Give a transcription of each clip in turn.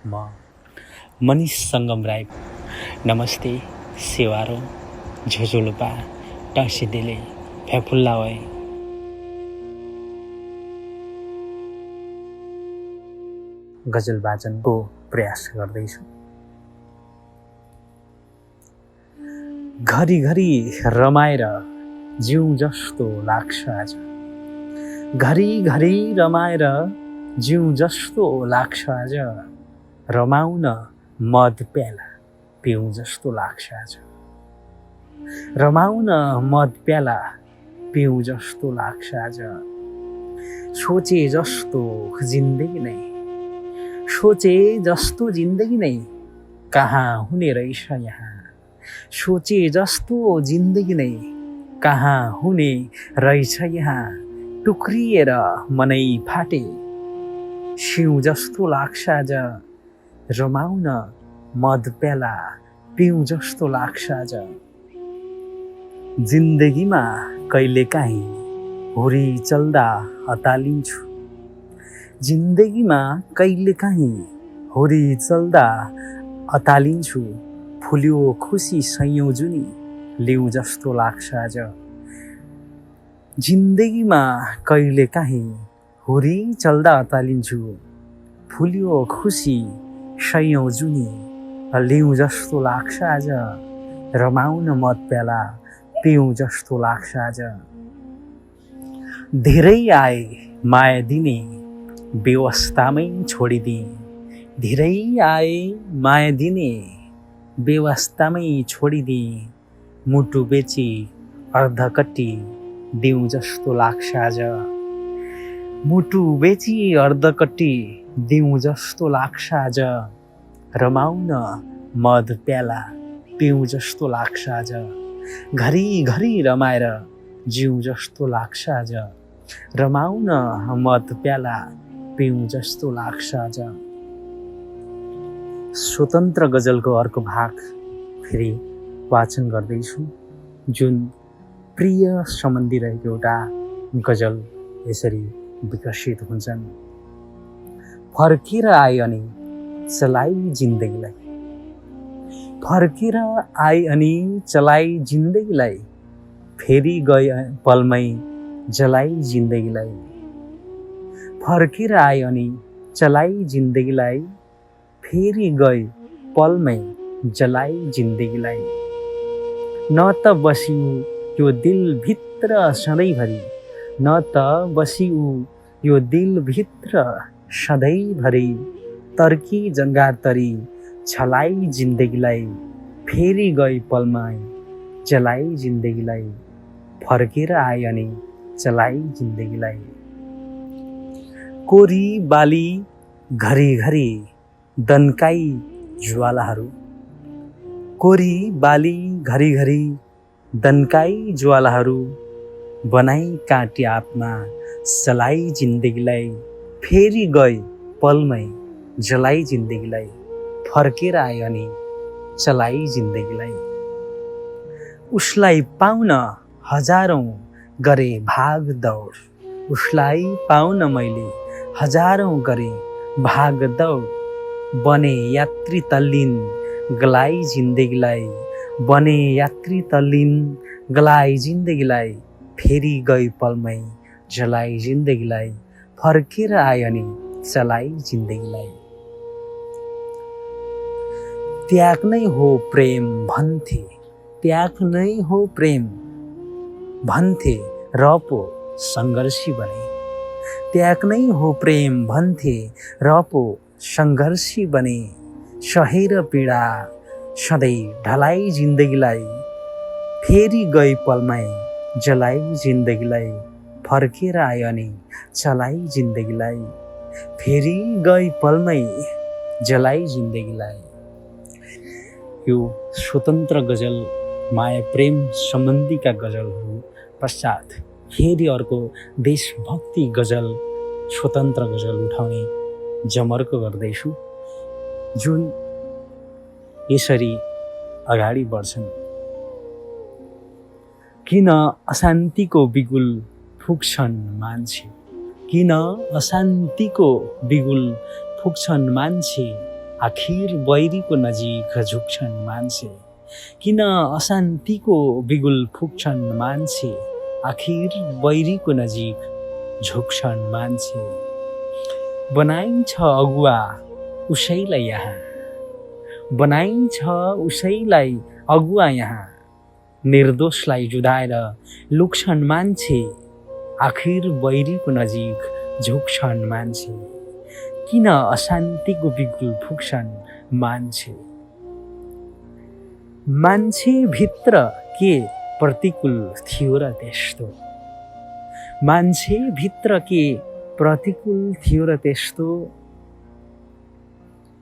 म मनिष सङ्गम राई। नमस्ते सेवारो झोझोलुपा टाँसिदेले फ्याफुल्ला वै। गजल वाचनको प्रयास गर्दैछु। घरिघरि रमाएर जिउ जस्तो लाग्छ आज। घरिघरि रमाएर जिउ जस्तो लाग्छ आज। रमाउन मद प्याला पिउँ जस्तो लाग्छ आज। रमाउन मद प्याला पिउँ जस्तो लाग्छ आज। सोचे जस्तो जिन्दगी नै, सोचे जस्तो जिन्दगी नै कहाँ हुने रहेछ यहाँ। सोचे जस्तो जिन्दगी नै कहाँ हुने रहेछ यहाँ। टुक्रिएर मनै फाटे सिउँ जस्तो लाग्छ आज। रमाउन मद प्याला पिउँ जस्तो लाग्छ आज। जिन्दगीमा कहिलेकाहीँ हुरी चल्दा अतालिन्छु। जिन्दगीमा कहिलेकाहीँ हुरी चल्दा अतालिन्छु। फुल्यो खुसी सयौँ जुनी लिउँ जस्तो लाग्छ आज। जिन्दगीमा कहिलेकाहीँ हुरी चल्दा अतालिन्छु। फुल्यो खुसी सयौँ जुनी लिउँ जस्तो लाग्छ आज। रमाउन मद प्याला पिउँ जस्तो लाग्छ आज। धेरै आए माया दिने बेवास्तामै छोडिदिएँ। धेरै आए माया दिने बेवास्तामै छोडिदिएँ। मुटु बेची अर्धकट्टी दिउँ जस्तो लाग्छ आज। मुटु बेची अर्धकट्टी दिउँ जस्तो लाग्छ आज। रमाउन मद प्याला पिउँ जस्तो लाग्छ आज। घरिघरि रमाएर जिउ जस्तो लाग्छ आज। रमाउन मद प्याला पिउँ जस्तो लाग्छ आज। स्वतन्त्र गजलको अर्को भाग फेरि वाचन गर्दैछु, जुन प्रिय सम्बन्धी रहेको एउटा गजल यसरी विकसित हुन्छन्। फर्केर आए अनि चलाई जिन्दगीलाई। फर्केर आए अनि चलाई जिन्दगीलाई। फेरि गए पलमै जलाई जिन्दगीलाई। फर्केर आए अनि चलाई जिन्दगीलाई। फेरि गए पलमै जलाई जिन्दगीलाई। न त बसिउ यो दिलभित्र सधैँभरि। न त बसिउ यो दिलभित्र सधैँभरि। तर्की जङ्गार तरी छलाई जिन्दगीलाई। फेरि गई पलमै जलाई जिन्दगीलाई। फर्केर आए अनि चलाई जिन्दगीलाई। कोरी बाली घरिघरि दन्काई ज्वालाहरू। कोरी बाली घरिघरि दन्काई ज्वालाहरू। बनाई काटी आत्मा सलाई जिन्दगीलाई। फेरि गई पलमै जलाई जिन्दगीलाई। फर्केर आए अनि चलाई जिन्दगीलाई। उसलाई पाउन हजारौँ गरे भाग दौड। उसलाई पाउन मैले हजारौँ गरे भाग दौड। बने यात्री तल्लीन गलाई जिन्दगीलाई। बने यात्री तल्लीन गलाई जिन्दगीलाई। फेरि गई पलमै जलाई जिन्दगीलाई। फर्केर आए अनि चलाई जिन्दगीलाई। त्याग नै हो प्रेम भन्थे। त्याग नै हो प्रेम भन्थे र पो सङ्घर्षी बने। त्याग नै हो प्रेम भन्थे र पो सङ्घर्षी बने। सहेर पीडा सधैँ ढलाई जिन्दगीलाई। फेरि गई पलमै जलाई जिन्दगीलाई। फर्केर आए अनि चलाई जिन्दगीलाई। फेरि गई पलमै जलाई जिन्दगीलाई। यो स्वतन्त्र गजल माया प्रेम सम्बन्धीका गजलहरू पश्चात फेरि अर्को देशभक्ति गजल स्वतन्त्र गजल उठाउने जमर्क गर्दैछु, जुन यसरी अगाडि बढ्छन्। किन अशान्तिको बिगुल फुक्छन् मान्छे। किन अशान्तिको बिगुल फुक्छन् मान्छे। आखिर बैरीको नजिक झुक्छन् मान्छे। किन अशान्तिको बिगुल फुक्छन् मान्छे, आखिर बैरीको नजिक झुक्छन् मान्छे। बनाइन्छ अगुवा उसैलाई यहाँ, बनाइन्छ उसैलाई अगुवा यहाँ। निर्दोषलाई जुधाएर लुक्छन् मान्छे, आखिर बैरीको नजिक झुक्छन् मान्छे। किन अशान्तिको बिगुल फुक्छन् मान्छे। मान्छेभित्र के प्रतिकूल थियो र त्यस्तो, मान्छेभित्र के प्रतिकूल थियो र त्यस्तो।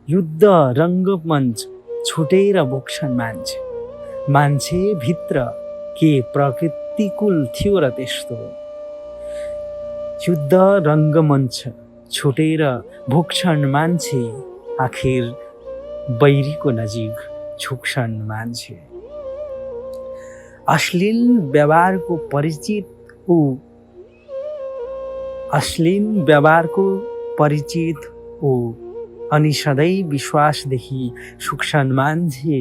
युद्ध रङ्गमञ्च छुटेर बोक्छन् मान्छे, मान्छेभित्र के प्रतिकूल थियो र त्यस्तो। युद्ध रङ्गमञ्च छुटेर भोग्छन् मान्छे, आखिर बैरीको नजिक झुक्छन् मान्छे। अश्लील व्यवहारको परिचित ऊ, अश्लील व्यवहारको परिचित ऊ, अनि सधैँ विश्वासदेखि सुक्छन् मान्छे,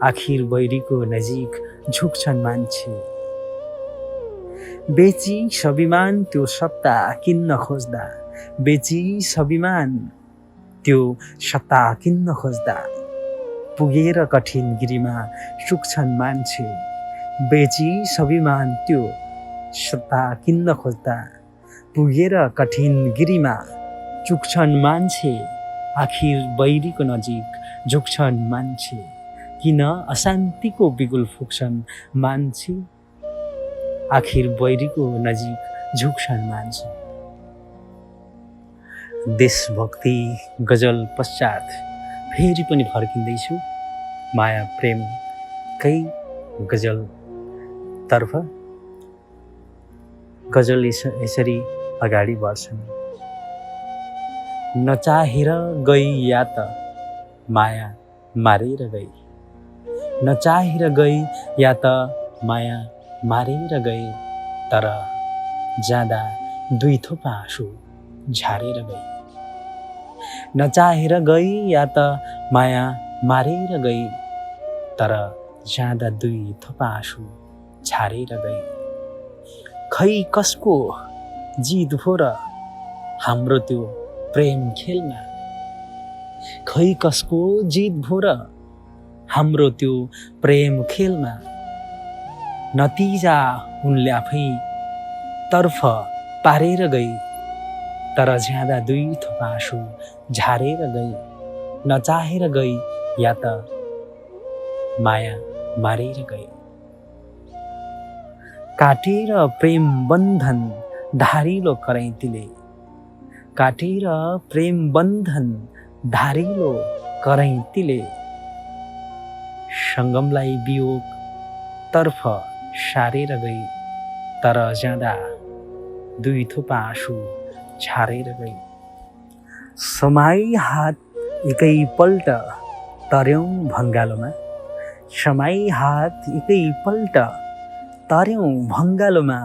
आखिर बैरीको नजिक झुक्छन् मान्छे। बेची स्वाभिमान त्यो सत्ता किन्न खोज्दा, बेची स्वाभिमान त्यो सत्ता किन्न खोज्दा। पुगेर कठिन गिरीमा सुक्छन् मान्छे, बेची स्वाभिमान त्यो सत्ता किन्न खोज्दा। पुगेर कठिन गिरीमा चुक्छन् मान्छे, आखिर बैरीको नजिक झुक्छन् मान्छे। किन अशान्तिको बिगुल फुक्छन् मान्छे, आखिर बैरीको नजिक झुक्छन् मान्छे। देशभक्ति गजल पश्चात फेरि पनि फर्किँदैछु माया प्रेमकै गजलतर्फ। गजल यसरी अगाडि बढ्छन्। नचाहेर गई या त माया मारेर गई, नचाहेर गई या त माया मारेर गई। तर जाँदा दुई थोपा आँसु झारेर गई, नचाहेर गई या त माया मारेर गई। तर जाँदा दुई थोपा आँसु झारेर गई। खै कसको जिद भो र हाम्रो त्यो प्रेम खेलमा, खै कसको जिद भो र हाम्रो त्यो प्रेम खेलमा। नतिजा उनले आफै तर्फ पारेर गई, तर ज्यादा दुई थोपा आँसु झारेर गई। नचाहेर गई या त माया मारेर गई। काटेर प्रेम बन्धन धारिलो करैँतीले, काटेर प्रेम बन्धन धारिलो करैँतीले। सङ्गमलाई वियोग तर्फ सारेर गई, तर जाँदा दुई थोपा आँसु झारेर गई। समाई हात एकैपल्ट तर्यौँ भङ्गालोमा, समाई हात एकैपल्ट तर्यौँ भङ्गालोमा।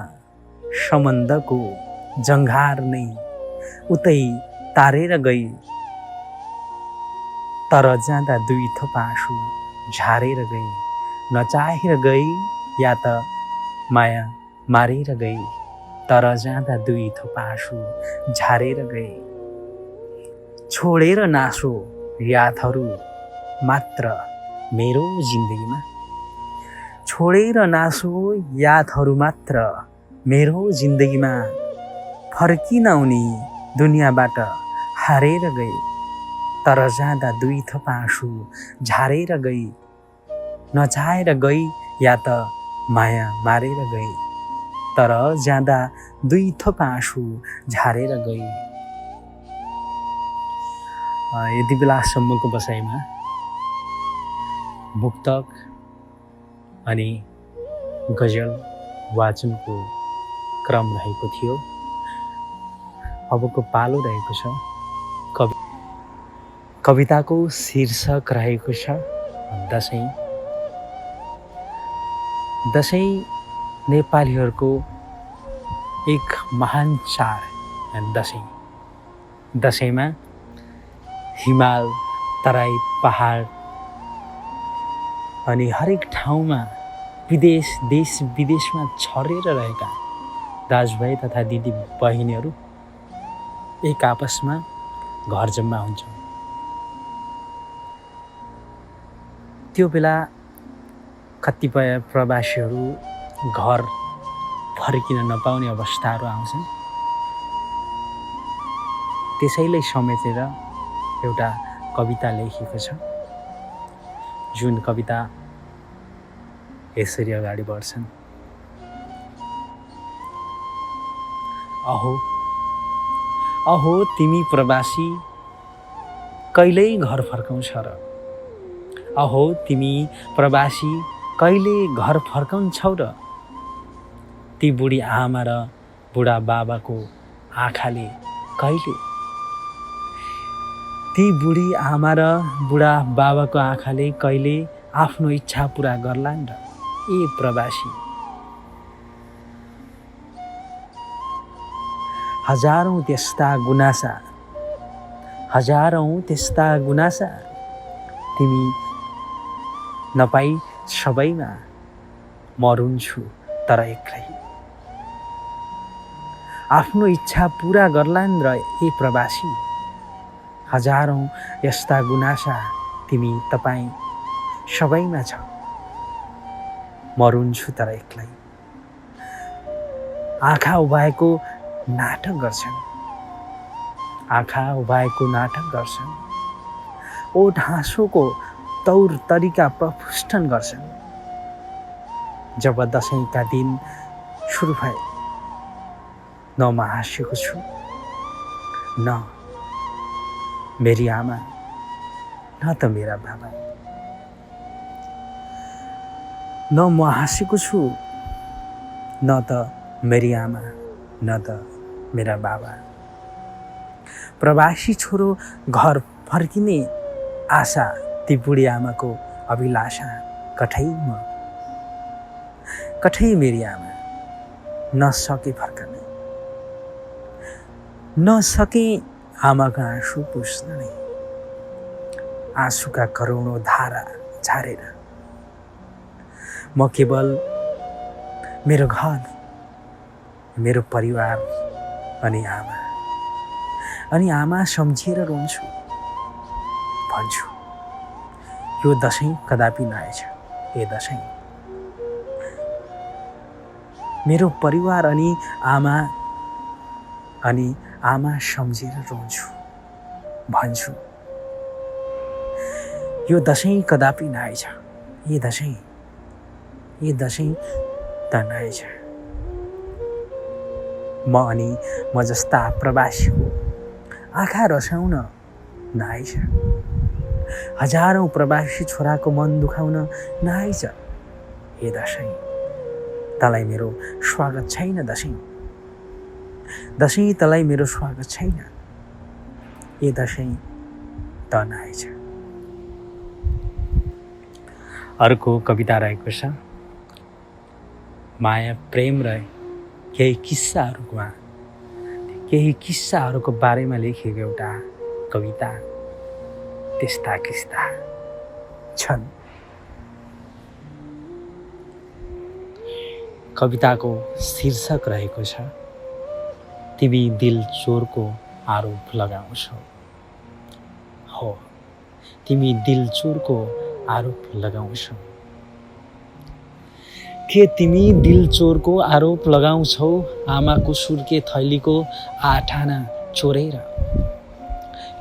सम्बन्धको जङ्घार नै उतै तारेर गई, तर जाँदा दुई थोपा आँसु झारेर गई। नचाहेर गई या त माया मारेर गई, तर जाँदा दुई थोपा आँसु झारेर गई। छोडेर नासो यादहरू मात्र मेरो जिन्दगीमा, छोडेर नासो यादहरू मात्र मेरो जिन्दगीमा। फर्किन उनी दुनियाँबाट हारेर गई, तर जाँदा दुई थोपा आँसु झारेर गई। नचाहेर गई या त माया मारेर गई, तर जाँदा दुई थोपा आँसु झारेर गई। यति बेलासम्मको बसाइमा मुक्तक अनि गजल वाचनको क्रम रहेको थियो। अबको पालो रहेको छ कविताको शीर्षक रहेको छ दसैँ। दसैँ नेपालीहरूको एक महान चाड दसैँ। दसैँमा हिमाल, तराई, पहाड अनि हरेक ठाउँमा देश विदेशमा छरेर रहेका दाजुभाइ तथा दिदी बहिनीहरू एक आपसमा घर जम्मा हुन्छौँ। त्यो बेला कतिपय प्रवासीहरू घर फर्किन नपाउने अवस्थाहरू आउँछन्। त्यसैले समेटेर एउटा कविता लेखेको छ, जुन कविता यसरी अगाडि बढ्छन्। अहो तिमी प्रवासी कहिल्यै घर फर्काउँछ र, अहो तिमी प्रवासी कहिले घर फर्काउँछौ र, ती बुढी आमा र बुढा बाबाको आँखाले कहिले, ती बुढी आमा र बुढा बाबाको आँखाले कहिले आफ्नो इच्छा पुरा गर्लान् र, ए प्रवासी। हजारौं त्यस्ता गुनासा तिमी नपाई सबैमा म रुन्छु तर एक्लै, आफ्नो इच्छा पुरा गर्लान् र ए प्रवासी। हजारौं यस्ता गुनासा तिमी तपाईँ सबैमा छ, म रुन्छु तर एक्लै। आँखा उभाएको नाटक गर्छन्, ओठ हाँसोको तौर तरिका प्रफुष्टन गर्छन्। जब दशैंका दिन सुरु भए, न म हाँसेको छु, न मेरी आमा, न त मेरा बाबा। न म हाँसेको छु, न त मेरी आमा, न त मेरा बाबा। प्रवासी छोरो घर फर्किने आशा, ती बुढी आमाको अभिलाषा। कठै मेरी आमा नसके फर्कन, नसके आमाका आँसु पुस्न नै, आँसुका करोडौं धारा झारेर म केवल मेरो घर, मेरो परिवार अनि आमा सम्झेर रोन्छु, भन्छु यो दशैं कदापि नआएछ। ए दशैं, मेरो परिवार अनि आमा सम्झेर रोन्छु, भन्छु यो दशैं कदापि नआएछ। ए दशैं त नआएछ। म जस्ता प्रवासीको आँखा रसाउन नआएछ। हजारौं प्रवासी छोराको मन दुखाउन नआएछ। ए दशैं, तँलाई मेरो स्वागत छैन। दशैं तँलाई मेरो स्वागत छैन। ए दशैं त नआएछ। अर्को कविता रहेको छ, माया प्रेम र केही किस्साहरूको बारेमा लेखिएको एउटा कविता। त्यस्ता किस्सा छन्। कविताको शीर्षक रहेको छ, तिमी दिल चोरको आरोप लगाउँछौ। हो, तिमी दिल चोरको आरोप लगाउँछौ। के तिमी दिल चोरको आरोप लगाउँछौ, आमाको सुर्के थैलीको 8 आना चोरेर?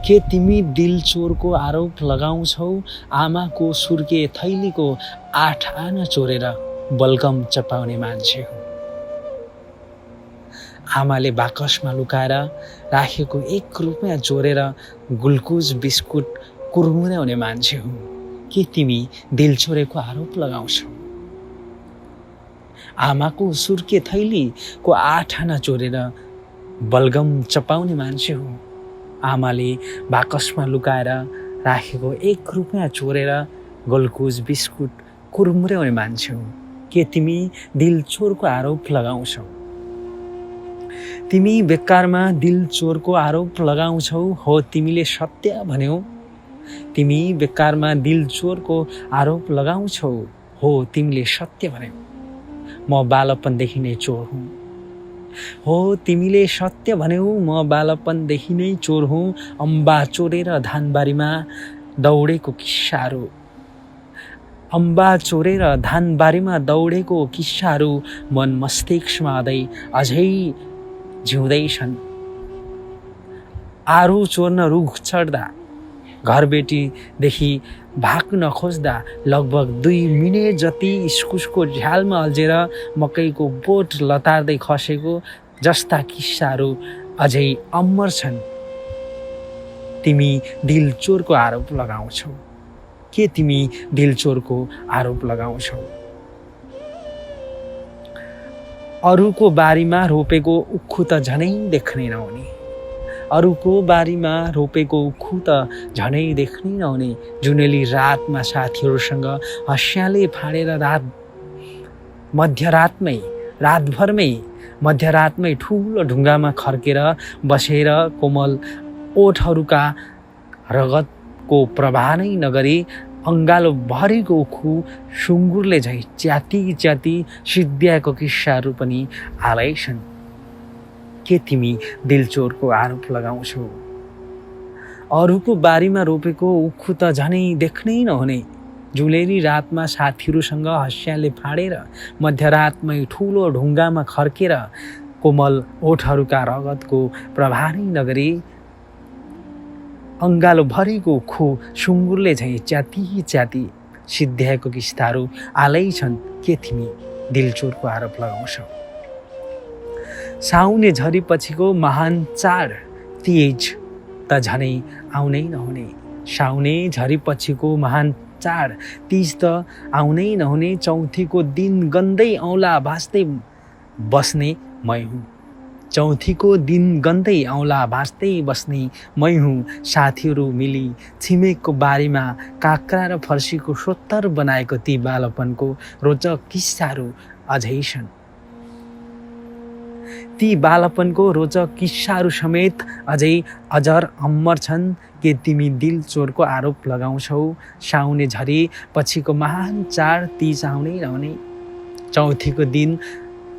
के तिमी दिल चोरको आरोप लगाउँछौ, आमाको सुर्के थैलीको 8 आना चोरेर बलगम चपाउने मान्छे हो? आमाले बाकसमा लुकाएर राखेको 1 रुपैयाँ चोरेर गुल्कुज बिस्कुट कुर्मुराउने मान्छे हो? के तिमी दिल चोरेको आरोप लगाउँछौ? आमाको सुर्के थैलीको 8 आना चोरेर बलगम चपाउने मान्छे हो? आमाले बाकसमा लुकाएर राखेको 1 रुपैयाँ चोरेर गुल्कुज बिस्कुट कुर्मुराउने मान्छे हो? के तिमी दिल चोरको आरोप लगाउँछौ? तिमी बेकारमा दिल चोरको आरोप लगाउँछौ, हो तिमीले सत्य भन्यौ। तिमी बेकारमा दिल चोरको आरोप लगाउँछौ, हो तिमीले सत्य भन्यौ। म बालपनदेखि नै चोर हुँ। हो तिमीले सत्य भन्यौ, म बालपनदेखि नै चोर हुँ। अम्बा चोरेर धानबारीमा दौडेको किस्साहरू, अम्बा चोरेर धानबारीमा दौडेको किस्साहरू मन मस्तिष्कमा अझै जिउँदैछन्। आरू चोर्न रुख चढ्दा, घरबेटीदेखि भाग्न खोज्दा लगभग 2 मिनेट जति इस्कुसको झ्यालमा अल्झेर मकैको बोट लतार्दै खसेको जस्ता किस्साहरू अझै अमर छन्। तिमी दिल चोरको आरोप लगाउँछौ। के तिमी दिल चोरको आरोप लगाउँछौ? अरूको बारीमा रोपेको उख्खु त झनै देख्नै नहुने, अरूको बारीमा रोपेको उख्खु त झनै देख्नै नहुने। जुनेली रातमा साथीहरूसँग हँस्याले फाडेर मध्यरातमै ठुलो ढुङ्गामा खर्केर बसेर कोमल ओठहरूका रगतको प्रवाह नै नगरी अङ्गालो भरिको उख्खु सुँगुरले झै च्याती सिद्ध्याएको किस्साहरू पनि हालै छन्। के तिमी दिल चोरको आरोप लगाउँछौ? अरूको बारीमा रोपेको उख्खु त झनै देख्नै नहुने, जुलेरी रातमा साथीहरूसँग हँस्याले फाडेर मध्यरातमै ठुलो ढुङ्गामा खर्केर कोमल ओठहरूका रगतको प्रवाह नै नगरी अङ्गालो भरिको उख्खु सुँगुरले झै च्याती सिद्ध्याएको किस्साहरू हालै छन्। के तिमी दिल चोरको आरोप लगाउँछौ? साउने झरी पछिको महान चाड तीज त झनै आउनै नहुने, साउने झरी पछिको महान चाड तीज त आउनै नहुने। चौथीको दिन गन्दै औँला भाँच्दै बस्ने मै हुँ, चौथीको दिन गन्दै औँला भाँच्दै बस्ने मै हुँ। साथीहरू मिली छिमेकको बारीमा काँक्रा र फर्सीको सोत्तर बनाएको ती बालपनको रोचक किस्साहरू अझै छन्। ती बालपनको रोचक किस्साहरू समेत अझै अजर अमर छन्। के तिमी दिल चोरको आरोप लगाउँछौ? साउने झरी पछिको महान चाड तीज आउनै नहुने, चौथीको दिन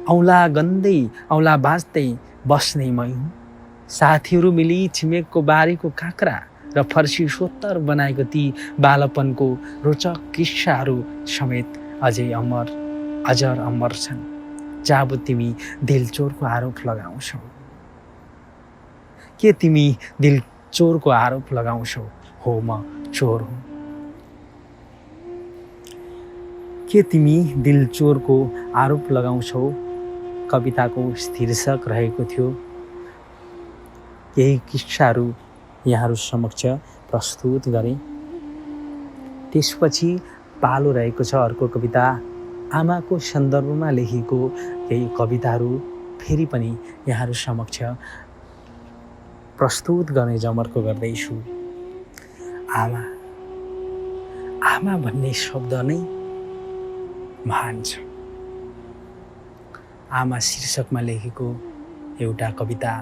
औँला भाँच्दै बस्ने मै हुँ। साथीहरू मिली छिमेकको बारीको काँक्रा र फर्सी सोत्तर बनाएको ती बालपनको रोचक किस्साहरू समेत अझै अजर अमर छन्। जब तिमी दिल चोरको आरोप लगाउँछौ? के तिमी दिल चोरको आरोप लगाउँछौ? हो म चोर हुँ। के तिमी दिल चोरको आरोप लगाउँछौ? कविताको शीर्षक रहेको थियो। यही किस्साहरू यहाँहरू समक्ष प्रस्तुत गरेँ। त्यसपछि पालो रहेको छ अर्को कविता, आमाको सन्दर्भमा लेखिएको केही कविताहरू फेरि पनि यहाँहरू समक्ष प्रस्तुत गर्ने जमर्को गर्दैछु। आमा भन्ने शब्द नै महान छ। आमा शीर्षकमा लेखेको एउटा कविता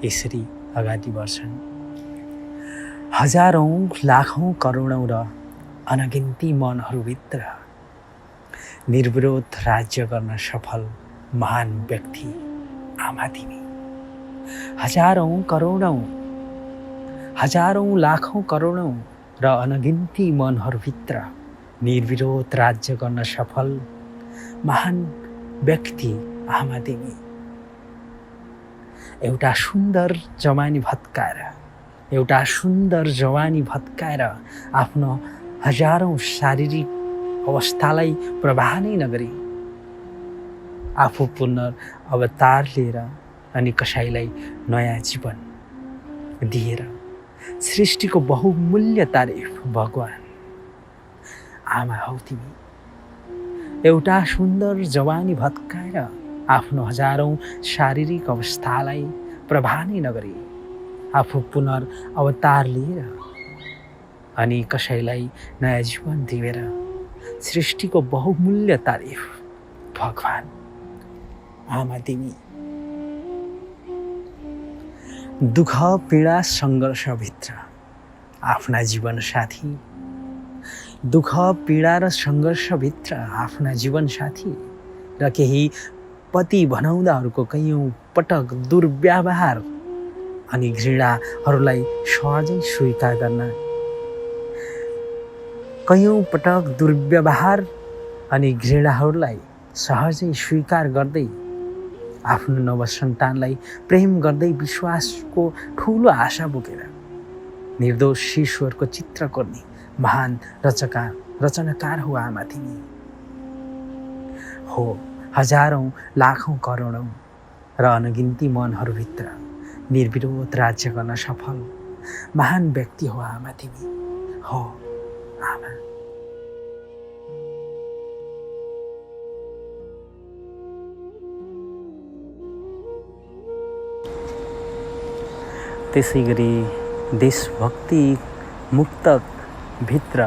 यसरी अगाडि बढ्छन्। हजारौं लाखौं करोडौं र अनगिन्ती मनहरूभित्र निर्विरोध राज्य गर्न सफल महान व्यक्ति आमा तिमी। हजारौं लाखौं करोडौं र अनगिन्ती मनहरूभित्र निर्विरोध राज्य गर्न सफल महान व्यक्ति आमा तिमी। एउटा सुन्दर जवानी भत्काएर आफ्नो हजारौं शारीरिक अवस्थालाई प्रवाह नै नगरी आफू पुनर्अवतार लिएर अनि कसैलाई नयाँ जीवन दिएर सृष्टिको बहुमूल्य तारिफ भगवान आमा हौ तिमी। एउटा सुन्दर जवानी भत्काएर आफ्नो हजारौं शारीरिक अवस्थालाई प्रवाह नै नगरी आफू पुनर्अवतार लिएर अनि कसैलाई नयाँ जीवन दिएर सृष्टिको बहुमूल्य तारिफ भगवान आमा तिमी। दुःख पीडा सङ्घर्षभित्र आफ्ना जीवनसाथी, दुःख पीडा र सङ्घर्षभित्र आफ्ना जीवनसाथी र केही पति भनाउँदाहरूको कैयौँ पटक दुर्व्यवहार अनि घृणाहरूलाई सहजै स्वीकार गर्न, कैयौँ पटक दुर्व्यवहार अनि घृणाहरूलाई सहजै स्वीकार गर्दै आफ्नो नवसन्तानलाई प्रेम गर्दै विश्वासको ठुलो आशा बोकेर निर्दोष शिशुहरूको चित्र कोर्ने महान रचनाकार हो आमा तिमी। हो, हजारौँ लाखौँ करोडौँ र अनगिन्ती मनहरूभित्र निर्विरोध राज्य गर्न सफल महान व्यक्ति हो आमा तिमी। हो आमा। त्यसै गरी देशभक्ति मुक्तक भित्र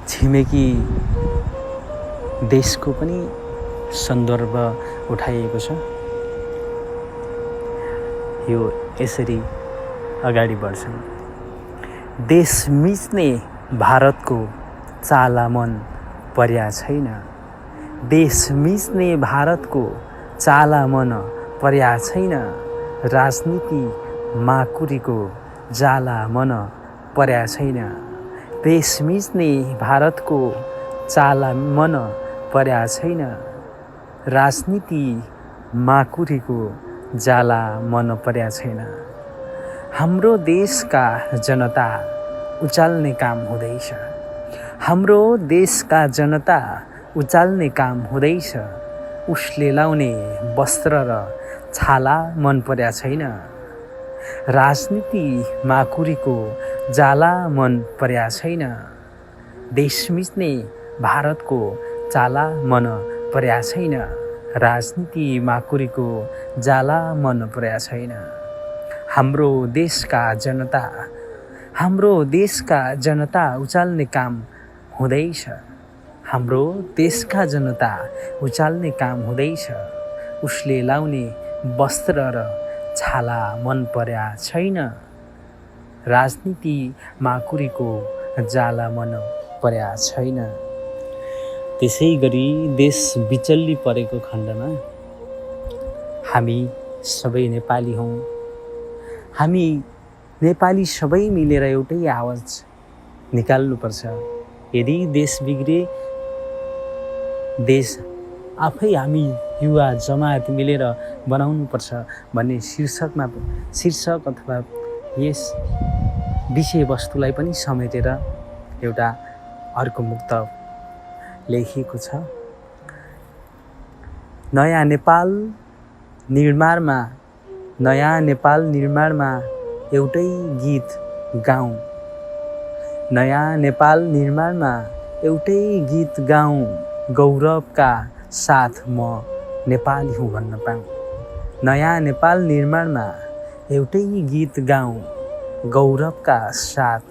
छिमेकी देशको पनि सन्दर्भ उठाइएको छ। यो यसरी अगाडि बढ्छन्। देश मिच्ने भारतको चाला मन पर्या छैन, देश मिच्ने भारतको चाला मन पर्या छैन, राजनीति माकुरीको जाला मन पर्या छैन, देश मिच्ने भारतको चाला मन पर्या छैन, राजनीति माकुरीको जाला मन पर्या छैन। हाम्रो देशका जनता उचाल्ने काम हुँदैछ, हाम्रो देशका जनता उचाल्ने काम हुँदैछ, उसले लाउने वस्त्र र छाला मन पर्या छैन, राजनीति माकुरीको जाला मन पर्या छैन, देश मिच्ने भारतको चाला मन पर्या छैन, राजनीति माकुरीको जाला मन पर्या छैन। हाम्रो देशका जनता उचाल्ने काम हुँदैछ, हाम्रो देशका जनता उचाल्ने काम हुँदैछ, उसले लाउने वस्त्र र छाला मन पर्या छैन, राजनीति माकुरीको जाला मन पर्या छैन। त्यसै गरी देश बिचल्ली परेको खण्डमा हामी सबै नेपाली हौँ, हामी नेपाली सबै मिलेर एउटै आवाज निकाल्नुपर्छ। यदि देश बिग्रे, देश आफै हामी युवा जमात मिलेर बनाउनुपर्छ भन्ने शीर्षक अथवा यस विषयवस्तुलाई पनि समेटेर एउटा अर्को मुक्तक लेखिएको छ। नयाँ नेपाल निर्माणमा एउटै गीत गाउँ, नयाँ नेपाल निर्माणमा एउटै गीत गाउँ, गौरवका साथ म नेपाली हुँ भन्न पाऊँ। नयाँ नेपाल निर्माणमा एउटै गीत गाउँ, गौरवका साथ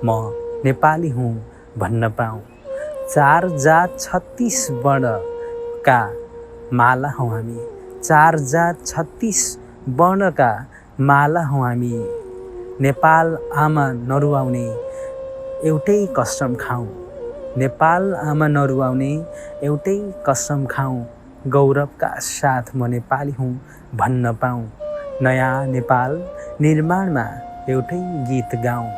म नेपाली हुँ भन्न पाऊँ। 4 जात 36 वर्णका माला हौँ हामी, 4 जात 36 वर्णका माला हौँ हामी, नेपाल आमा नरुवाउने एउटै कसम खाऊँ, नेपाल आमा नरुवाउने एउटै कसम खाऊँ, गौरवका साथ म नेपाली हुँ भन्न पाऊँ। नयाँ नेपाल निर्माणमा एउटै गीत गाऊँ,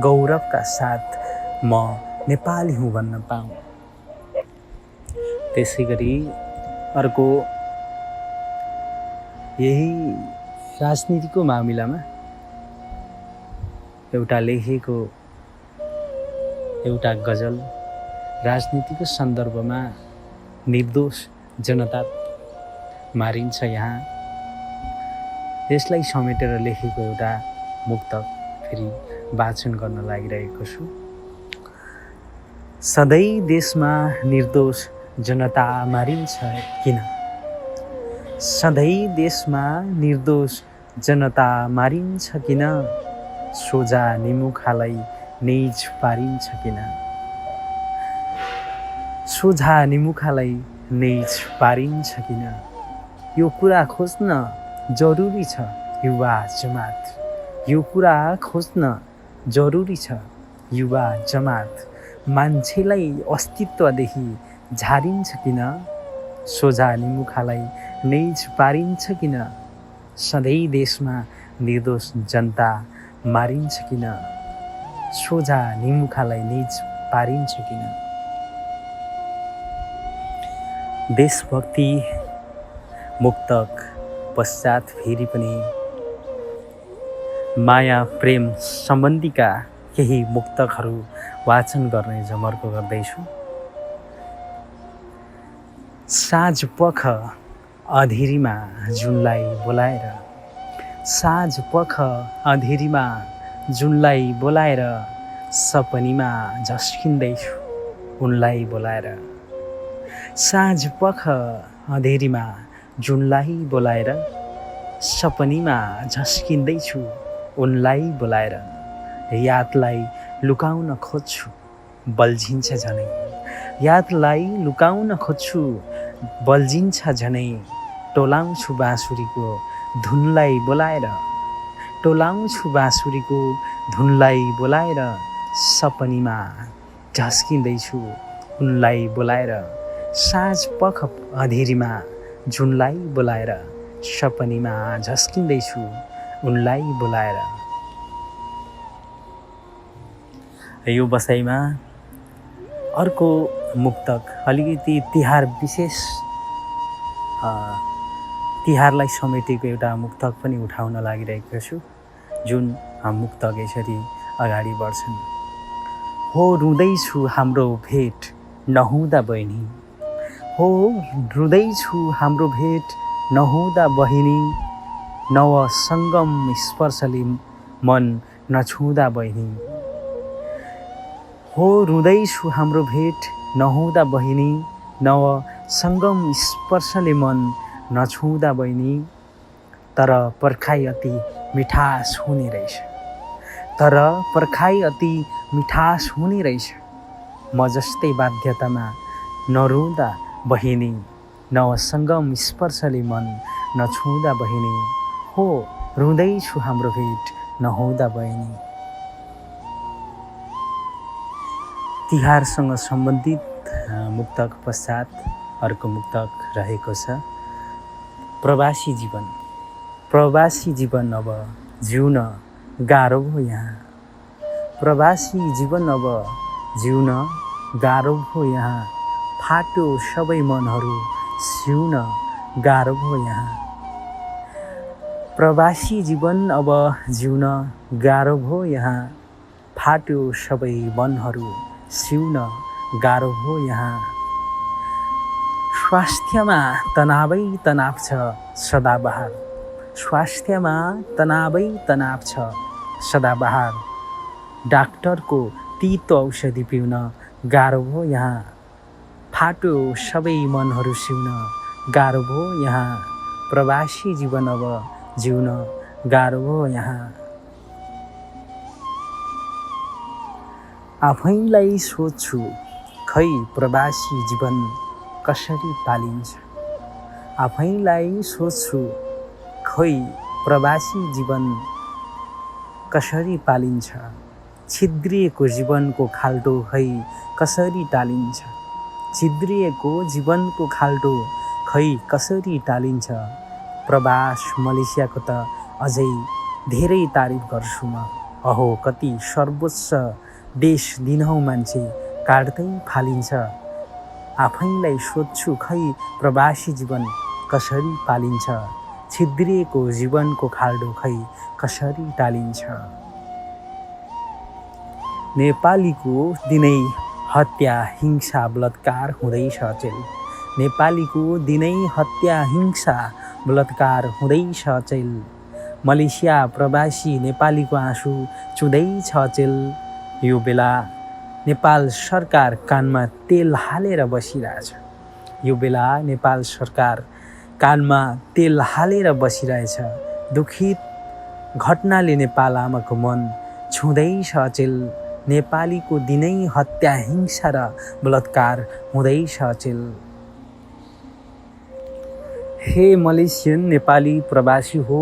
गौरवका साथ म नेपाली हुँ भन्न पाऊँ। त्यसै गरी अर्को यही राजनीतिको मामिलामा एउटा लेखेको एउटा गजल, राजनीतिको सन्दर्भमा निर्दोष जनता मारिन्छ यहाँ, यसलाई समेटेर लेखेको एउटा मुक्तक फेरि वाचन गर्न लागिरहेको छु। सधैँ देशमा निर्दोष जनता मारिन्छ किन, सधैँ देशमा निर्दोष जनता मारिन्छ किन, सोझा निमुखालाई निज पारिन्छ किन, सोझा निमुखालाई निज पारिन्छ किन, यो कुरा खोज्न जरुरी छ युवा जमात। यो कुरा खोज्न जरुरी छ। युवा जमात मान्छेलाई अस्तित्वदेखि झारिन्छ किन? सोझा निमुखालाई निज पारिन्छ किन? सधैँ देशमा निर्दोष जनता मारिन्छ किन? सोझा निमुखालाई निज पारिन्छ किन? देशभक्ति मुक्तक पश्चात फेरि पनि माया प्रेम सम्बन्धीका केही मुक्तकहरू वाचन गर्ने जमर्को गर्दैछु। साँझ पख अँधेरीमा जुनलाई बोलाएर, साँझ पख अँधेरीमा जुनलाई बोलाएर, सपनीमा झस्किँदैछु उनलाई बोलाएर। साँझ पख अँधेरीमा जुनलाई बोलाएर, सपनीमा झस्किँदैछु उनलाई बोलाएर। यादलाई लुकाउन खोज्छु बल्झिन्छ झनै, यादलाई लुकाउन खोज्छु बल्झिन्छ झनै। टोलाउँछु बाँसुरीको धुनलाई बोलाएर, टोलाउँछु बाँसुरीको धुनलाई बोलाएर, सपनीमा झस्किँदैछु उनलाई बोलाएर। साँझ पख अँधेरीमा जुनलाई बोलाएर, सपनीमा झस्किँदैछु उनलाई बोलाएर। यो बसाइमा अर्को मुक्तक अलिकति तिहार विशेष तिहारलाई समेटेको एउटा मुक्तक पनि उठाउन लागिरहेको छु, जुन मुक्तक यसरी अगाडि बढ्छन्। हो रुँदैछु हाम्रो भेट नहुँदा बहिनी, हो रुँदैछु हाम्रो भेट नहुँदा बहिनी। नव सङ्गम स्पर्शले मन नछुँदा बहिनी, हो रुँदैछु हाम्रो भेट नहुँदा बहिनी। नव सङ्गम स्पर्शले मन नछुँदा बहिनी। तर पर्खाइ अति मिठास हुने रहेछ, तर पर्खाइ अति मिठास हुने रहेछ। म जस्तै बाध्यतामा नरुँदा बहिनी, नव सङ्गम स्पर्शले मन नछुँदा बहिनी। हो रुँदैछु हाम्रो भेट नहुँदा बहिनी। तिहारसँग सम्बन्धित मुक्तक पश्चात अर्को मुक्तक रहेको छ प्रवासी जीवन। प्रवासी जीवन अब जिउन गाह्रो भयो यहाँ, प्रवासी जीवन अब जिउन गाह्रो भयो यहाँ। फाट्यो सबै मनहरू सिउन गाह्रो भयो यहाँ, प्रवासी जीवन अब जिउन गाह्रो भयो यहाँ। फाट्यो सबै मनहरू सिउन गाह्रो भयो यहाँ। स्वास्थ्यमा तनावै तनाव छ सदाबहार, स्वास्थ्यमा तनावै तनाव छ सदाबहार। डाक्टरको तितो औषधि पिउन गाह्रो भयो यहाँ। फाट्यो सबै मनहरू सिउन गाह्रो भयो यहाँ। प्रवासी जीवन अब जिउन गाह्रो भयो यहाँ। आफैलाई सोध्छु खै प्रवासी जीवन कसरी पालिन्छ, आफैलाई सोध्छु खै प्रवासी जीवन कसरी पालिन्छ। छिद्रिएको जीवनको खाल्टो खै कसरी टालिन्छ, छिद्रिएको जीवनको खाल्टो खै कसरी टालिन्छ। प्रवास मलेसियाको त अझै धेरै तारिफ गर्छु म। अहो कति सर्वोच्च देश दिनहुँ मान्छे काट्दै फालिन्छ। आफैलाई सोध्छु खै प्रवासी जीवन कसरी पालिन्छ, छिद्रिएको जीवनको खाल्डो खै कसरी टालिन्छ। नेपालीको दिनै हत्या हिंसा बलात्कार हुँदैछ अचेल, नेपालीको दिनै हत्या हिंसा बलात्कार हुँदैछ अचेल। मलेसिया प्रवासी नेपालीको आँसु चुँदैछ अचेल। यो बेला नेपाल सरकार कानमा तेल हालेर बसिरहेछ, यो बेला नेपाल सरकार कानमा तेल हालेर बसिरहेछ। दुखित घटनाले नेपाल आमाको मन छुँदैछ अचेल। नेपालीको दिनै हत्या हिंसा र बलात्कार हुँदैछ अचेल। हे मलेसियन नेपाली प्रवासी हो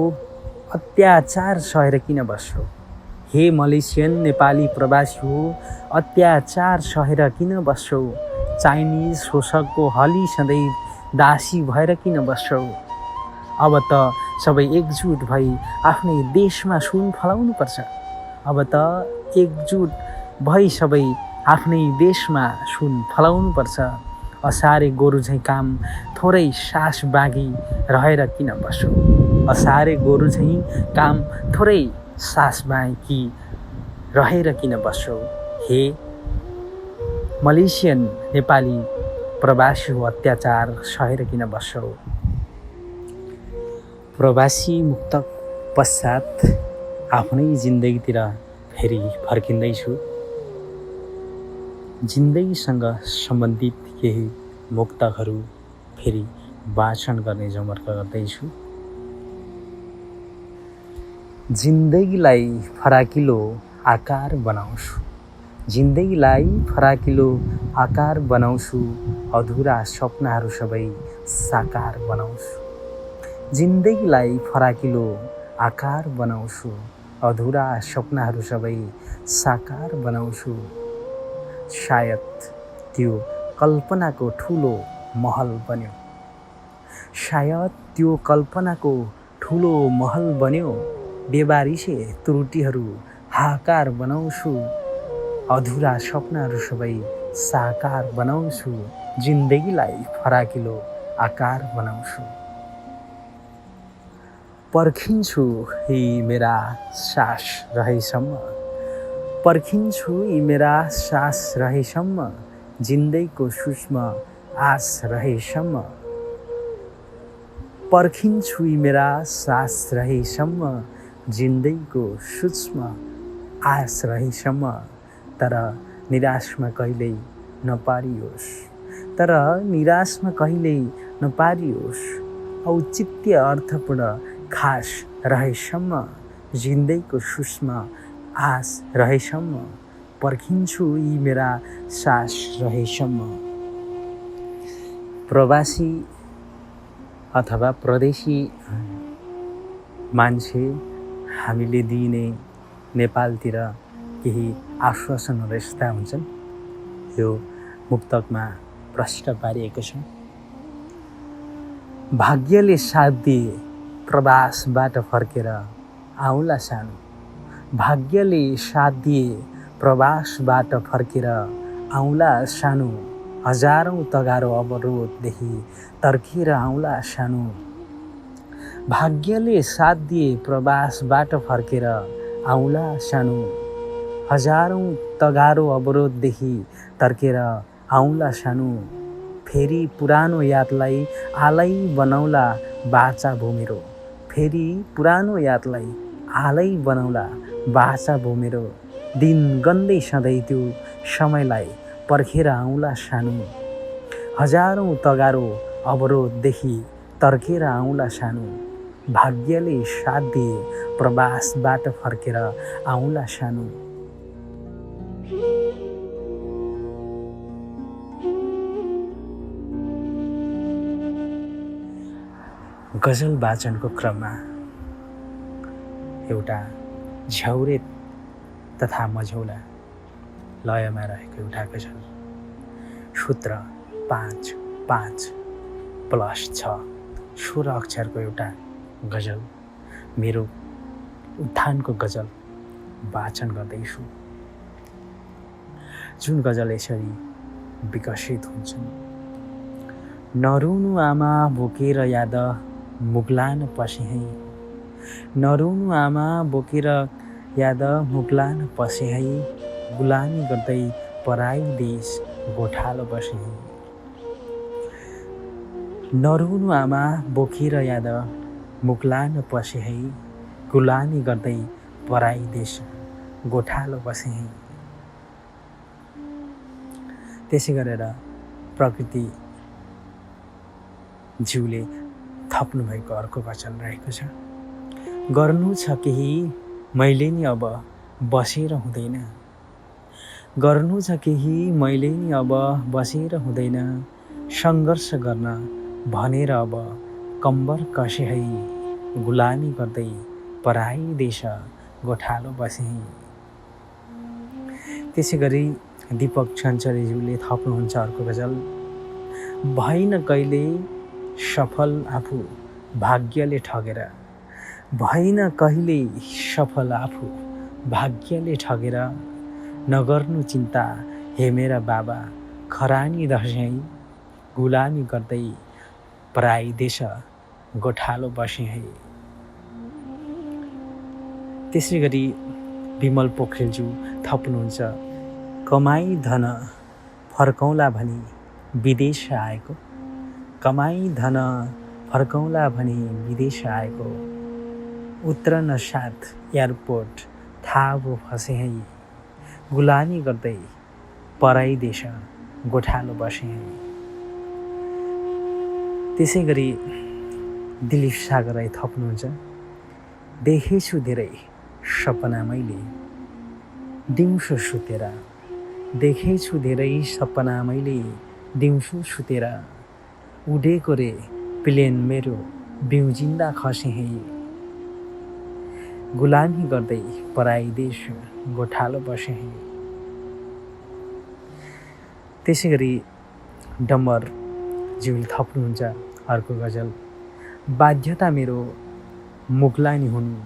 अत्याचार सहेर किन बस्छौ? हे मलेसियन नेपाली प्रवासी हो, अत्याचार सहेर किन बस्छौ? चाइनिज शोषकको हली सधैँ दासी भएर किन बस्छौ? अब त सबै एकजुट भई आफ्नै देशमा सुन फलाउनुपर्छ। अब त एकजुट भई सबै आफ्नै देशमा सुन फलाउनुपर्छ। असारे गोरु झैँ काम थोरै सास बाँकी रहेर किन बस्छौ? असारे गोरु झैँ काम थोरै सास बाँकी रहेर किन बस्छौ? हे मलेसियन नेपाली प्रवासी हो, अत्याचार सहेर किन बस्छौ? प्रवासी मुक्तक पश्चात आफ्नै जिन्दगीतिर फेरि फर्किँदैछु। जिन्दगीसँग सम्बन्धित केही मुक्तकहरू फेरि वाचन गर्ने जमर्क गर्दैछु। जिन्दगीलाई फराकिलो आकार बनाउँछु, जिन्दगीलाई फराकिलो आकार बनाउँछु, अधुरा सपनाहरू सबै साकार बनाउँछु। जिन्दगीलाई फराकिलो आकार बनाउँछु, अधुरा सपनाहरू सबै साकार बनाउँछु। सायद त्यो कल्पनाको ठुलो महल बन्यो, सायद त्यो कल्पनाको ठुलो महल बन्यो। बेबारिसे त्रुटिहरू हाकार बनाउँछु, अधुरा सपनाहरू सबै साकार बनाउँछु। जिन्दगीलाई फराकिलो आकार बनाउँछु। पर्खिन्छु यी मेरा सास रहेसम्म, पर्खिन्छु यी मेरा सास रहेसम्म, जिन्दगीको सूक्ष्म आस रहेसम्म। पर्खिन्छु यी मेरा सास रहेसम्म, जिन्दगीको सूक्ष्म आस रहेसम्म। तर निराशमा कहिल्यै नपारियोस्, तर निराशमा कहिल्यै नपारियोस्। औचित्य अर्थपूर्ण खास रहेसम्म, जिन्दगीको सूक्ष्म आस रहेसम्म। पर्खिन्छु यी मेरा सास रहेसम्म। प्रवासी अथवा प्रदेशी मान्छे हामीले दिने नेपालतिर केही आश्वासनहरू यस्ता हुन्छन्। यो मुक्तकमा प्रश्न पारिएको छ। भाग्यले साथ दिए प्रवासबाट फर्केर आउँला सानो, भाग्यले साथ दिए प्रवासबाट फर्केर आउँला सानो। हजारौँ तगारो अवरोधदेखि तर्केर आउँला सानो, भाग्यले साथ दिए प्रवासबाट फर्केर आउँला सानो। हजारौँ तगारो अवरोधदेखि तर्केर आउँला सानो। फेरि पुरानो यादलाई आलै बनाउला बाचा भो मेरो, फेरि पुरानो यादलाई आलै बनाउला बाचा भो मेरो। दिन गन्दै सधैँ त्यो समयलाई पर्खेर आउँला सानो, हजारौँ तगारो अवरोधदेखि तर्केर आउँला सानो। भाग्यले साथ दिए प्रवासबाट फर्केर आउँला सानो। गजल वाचनको क्रममा एउटा झ्याउरे तथा मझौला लयमा रहेको एउटा गजल, सूत्र 5-5+6 16 अक्षरको एउटा गजल, मेरो उत्थानको गजल वाचन गर्दैछु। जुन गजल यसरी विकसित हुन्छन्। नरुनु आमा बोकेर याद मुग्लान पसे है, नरुनु आमा बोकेर याद मुग्लान पसे है। गुलामी गर्दै पराई देश गोठालो बसे है। नरुनु आमा बोकेर याद मुग्लान पसे है। गुलामी गर्दै पराई देश गोठालो बसे है। त्यसै गरेर प्रकृति ज्यूले थप्नु भएको अर्को वचन रहेको छ। गर्नु छ केही मैले नि अब बसेर हुँदैन, गर्नु छ केही मैले नि अब बसेर हुँदैन। सङ्घर्ष गर्न भनेर अब कम्बर कसे है। गुलामी गर्दै पराई देश गोठालो बसे। त्यसै गरी दीपक छन्चरेज्यूले थप्नुहुन्छ अर्को गजल, भइन कहिले सफल आफू भाग्यले ठगेर, भइन कहिले सफल आफू भाग्यले ठगेर, नगर्नु चिन्ता हे मेरा बाबा खरानी दसैँ, गुलामी गर्दै पराई देश गोठालो बसे है। त्यसै गरी विमल पोखरेलज्यू थप्नुहुन्छ, कमाई धन फर्कौँला भनी विदेश आएको, कमाई धन फर्कौँला भनी विदेश आएको, उत्रन साथ एयरपोर्ट थाहा फसे है, गुलामी गर्दै पराई देश गोठालो बसे है। त्यसै गरी दिलीप सागर राई थप्नुहुन्छ, देखेछु धेरै सपना मैले दिउँसो सुतेर, देखेछु धेरै सपना मैले दिउँसो सुतेर, उडेको रे प्लेन मेरो बिउजिन्दा खसे है, गुलामी गर्दै पराई देश गोठालो बसे है। त्यसै गरी डम्बर ज्यूले थप्नुहुन्छ अर्को गजल, बाध्यता मेरो मुगलानी हुनु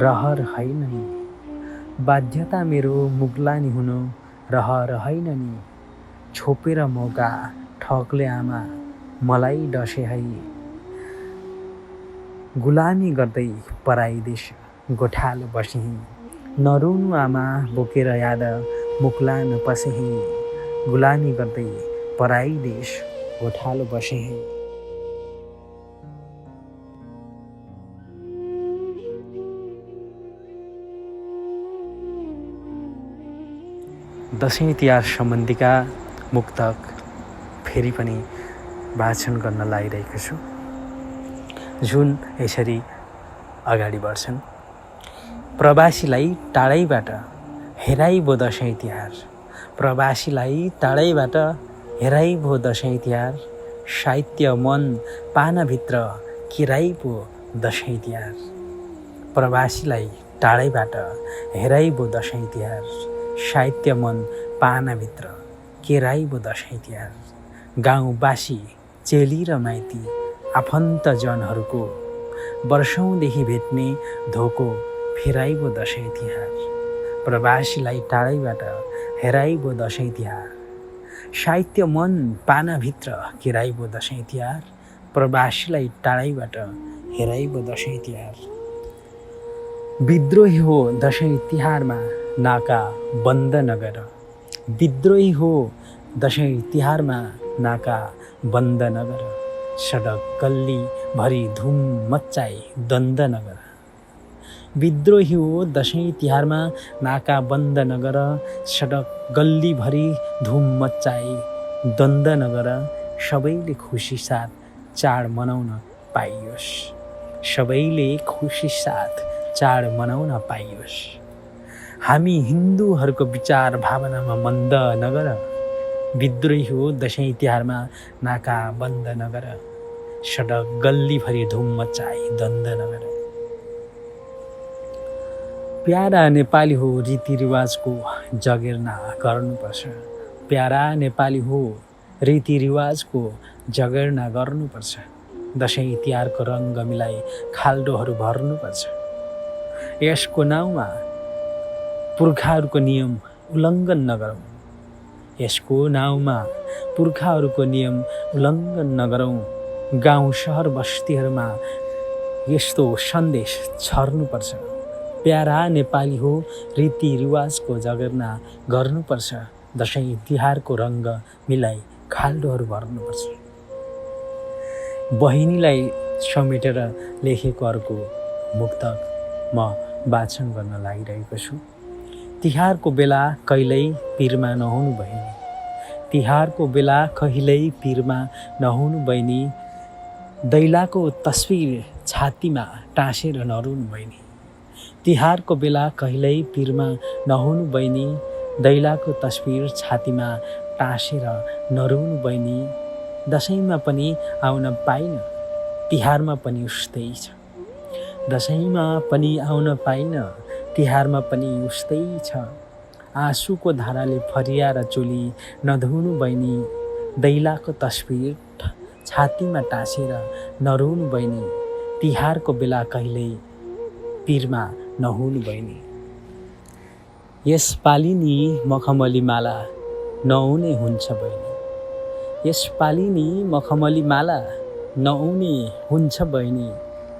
रहर होइन नि, बाध्यता मेरो मुगलानी हुनु रहर होइन नि, छोपेर मौका ठगले आमा मलाई डसे है, गुलामी गर्दै पराई देश गोठालो बसे है, नरुनु आमा बोकेर याद मुक्लान पसे है, गुलामी गर्दै पराई देश गोठालो बसे है। दसैँ तिहार सम्बन्धीका मुक्तक फेरि पनि वाचन गर्न लागिरहेको छु, जुन यसरी अगाडि बढ्छन्। प्रवासीलाई टाढैबाट हेराइबो दसैँ तिहार, प्रवासीलाई टाढैबाट हेराइबो दसैँ तिहार, साहित्य मन पानाभित्र किराइबो दसैँ तिहार, प्रवासीलाई टाढैबाट हेराइबो दसैँ तिहार, साहित्य मन पानाभित्र केराइबो दसैँ तिहार, गाउँवासी चेली र माइती आफन्तजनहरूको वर्षौँदेखि भेट्ने धोको फेराइबो दसैँ तिहार, प्रवासीलाई टाढैबाट हेराइबो दसैँ तिहार, साहित्य मन पानाभित्र केराइबो दसैँ तिहार, प्रवासीलाई टाढैबाट हेराइबो दसैँ तिहार। विद्रोही हो दसैँ तिहारमा नाका बन्द नगर, विद्रोही हो दसैँ तिहारमा नाका बन्द नगर, सडक गल्ली भरी धुम मच्चाई द्वन्द नगर, विद्रोही हो दसैँ तिहारमा नाका बन्द नगर, सडक गल्ली भरी धुम मच्चाई द्वन्द नगर, सबैले खुसी साथ चाड मनाउन पाइयोस्, सबैले खुसी साथ चाड मनाउन पाइयोस्, हामी हिन्दूहरूको विचार भावनामा मन्द नगर, विद्रोही हो दसैँ तिहारमा नाका बन्द नगर, सडक गल्लीभरि धुम मच्चाई द्वन्द नगर। प्यारा नेपाली हो रीतिरिवाजको जगेर्ना गर्नुपर्छ, प्यारा नेपाली हो रीतिरिवाजको जगेर्ना गर्नुपर्छ, दसैँ तिहारको रङ्ग मिलाई खाल्डोहरू भर्नुपर्छ, यसको नाउँमा पुर्खाहरूको नियम उल्लङ्घन नगरौँ, यसको नाउँमा पुर्खाहरूको नियम उल्लङ्घन नगरौँ, गाउँ सहर बस्तीहरूमा यस्तो सन्देश छर्नुपर्छ, प्यारा नेपाली हो रीतिरिवाजको जगेर्ना गर्नुपर्छ, दसैँ तिहारको रङ्ग मिलाई खाल्डोहरू भर्नुपर्छ। बहिनीलाई समेटेर लेखेको अर्को मुक्तक म वाचन गर्न लागिरहेको छु। तिहारको बेला कहिल्यै पिरमा नहुनु बहिनी, तिहारको बेला कहिल्यै पिरमा नहुनु बहिनी, दैलाको तस्बिर छातीमा टाँसेर नरुनु बहिनी, तिहारको बेला कहिल्यै पिरमा नहुनु बहिनी, दैलाको तस्बिर छातीमा टाँसेर नरुनु बहिनी, दसैँमा पनि आउन पाइन तिहारमा पनि उस्तै छ, दसैँमा पनि आउन पाइन, तिहारमा पनि उस्तै छ। आँसुको धाराले फरियाएर चोली नधुनु बहिनी, दैलाको तस्बिर छातीमा टाँसेर नरुनु बहिनी, तिहारको बेला कहिल्यै पिरमा नहुनु बहिनी। यसपालि नि मखमली माला नआउने हुन्छ बहिनी, यसपालि नि मखमली माला नआउने हुन्छ बहिनी,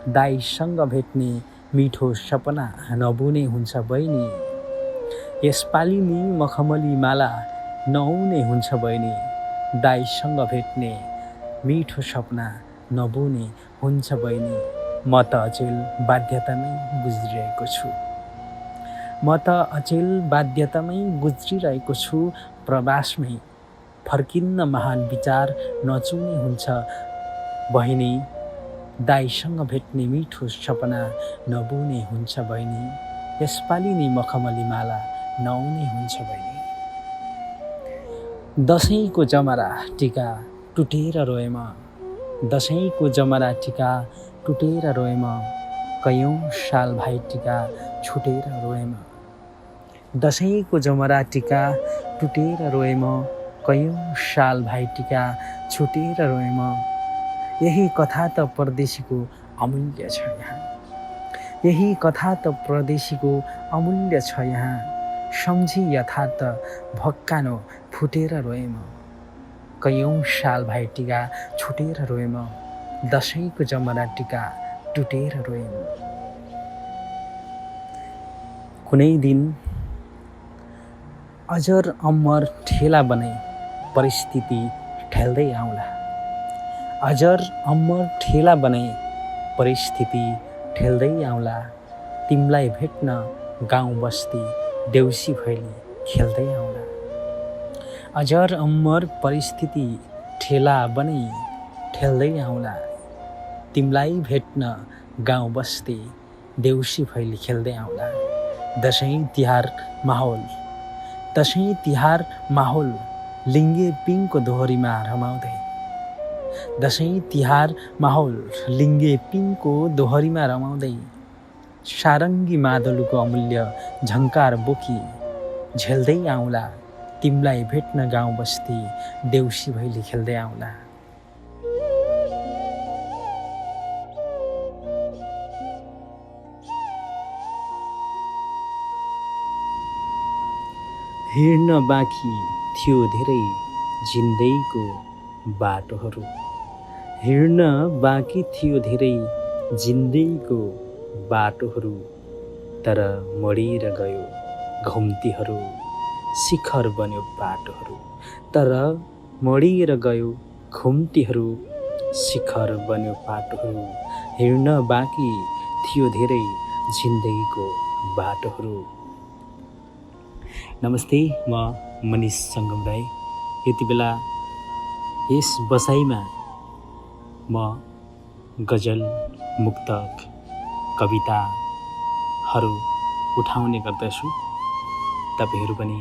दाइसँग भेट्ने मिठो सपना नबुने हुन्छ बहिनी। यसपालि नि मखमली माला नआउने हुन्छ बहिनी, दाइसँग भेट्ने मिठो सपना नबुने हुन्छ बहिनी। म त अचेल बाध्यतामै गुज्रिरहेको छु, म त अचेल बाध्यतामै गुज्रिरहेको छु, प्रवासमै फर्किन्न महान विचार नचुने हुन्छ बहिनी, दाइसँग भेट्ने मिठो सपना नबुने हुन्छ बहिनी। यसपालि नि मखमली माला नआउने हुन्छ बहिनी। दसैँको जमरा टिका टुटेर रोए म, दसैँको जमरा टिका टुटेर रोए म, कैयौँ साल भाइ टिका छुटेर रोए म। दसैँको जमरा टिका टुटेर रोए म, कैयौँ साल भाइ टिका छुटेर रोए म। यही कथा त परदेशीको अमूल्य छ यहाँ, यही कथा त परदेशीको अमूल्य छ यहाँ, सम्झी यथार्थ भक्कानो फुटेर रोए म, कैयौँ साल भाइ टिका छुटेर रोए म, दसैँको जमरा टिका टुटेर रोए म। कुनै दिन अजर अमर ठेला बनाई परिस्थिति ठेल्दै आउँला, अजर अमर ठेला बनाई परिस्थिति ठेल्दै आउँला, तिमलाई भेट्न गाउँ बस्ती देउसी भैली खेल्दै आउँला। अजर अमर परिस्थिति ठेला बनाई ठेल्दै आउँला, तिमलाई भेट्न गाउँ बस्ती देउसी भैली खेल्दै आउँला। दसैँ तिहार माहौल, दसैँ तिहार माहौल लिङ्गे पिङको दोहोरीमा रमाउँदै, दसैँ तिहार माहौल लिङ्गे पिङको दोहोरीमा रमाउँदै, सारङ्गी मादलुको अमूल्य झङ्कार बोकी झेल्दै आउँला, तिमलाई भेट्न गाउँ बस्ती देउसी भैली खेल्दै आउँला। हिँड्न बाँकी थियो धेरै जिन्दगीको बाटोहरू, हिँड्न बाँकी थियो धेरै जिन्दगीको बाटोहरू, तर मडिएर गयो घुम्तीहरू, शिखर बन्यो बाटोहरू, तर मडिएर गयो घुम्तीहरू, शिखर बन्यो बाटोहरू। हिँड्न बाँकी थियो धेरै जिन्दगीको बाटोहरू। नमस्ते, म मनिष सङ्गम राई। यति बेला यस बसाइमा म गजल, मुक्तक, कविताहरू उठाउने गर्दछु। तपाईँहरू पनि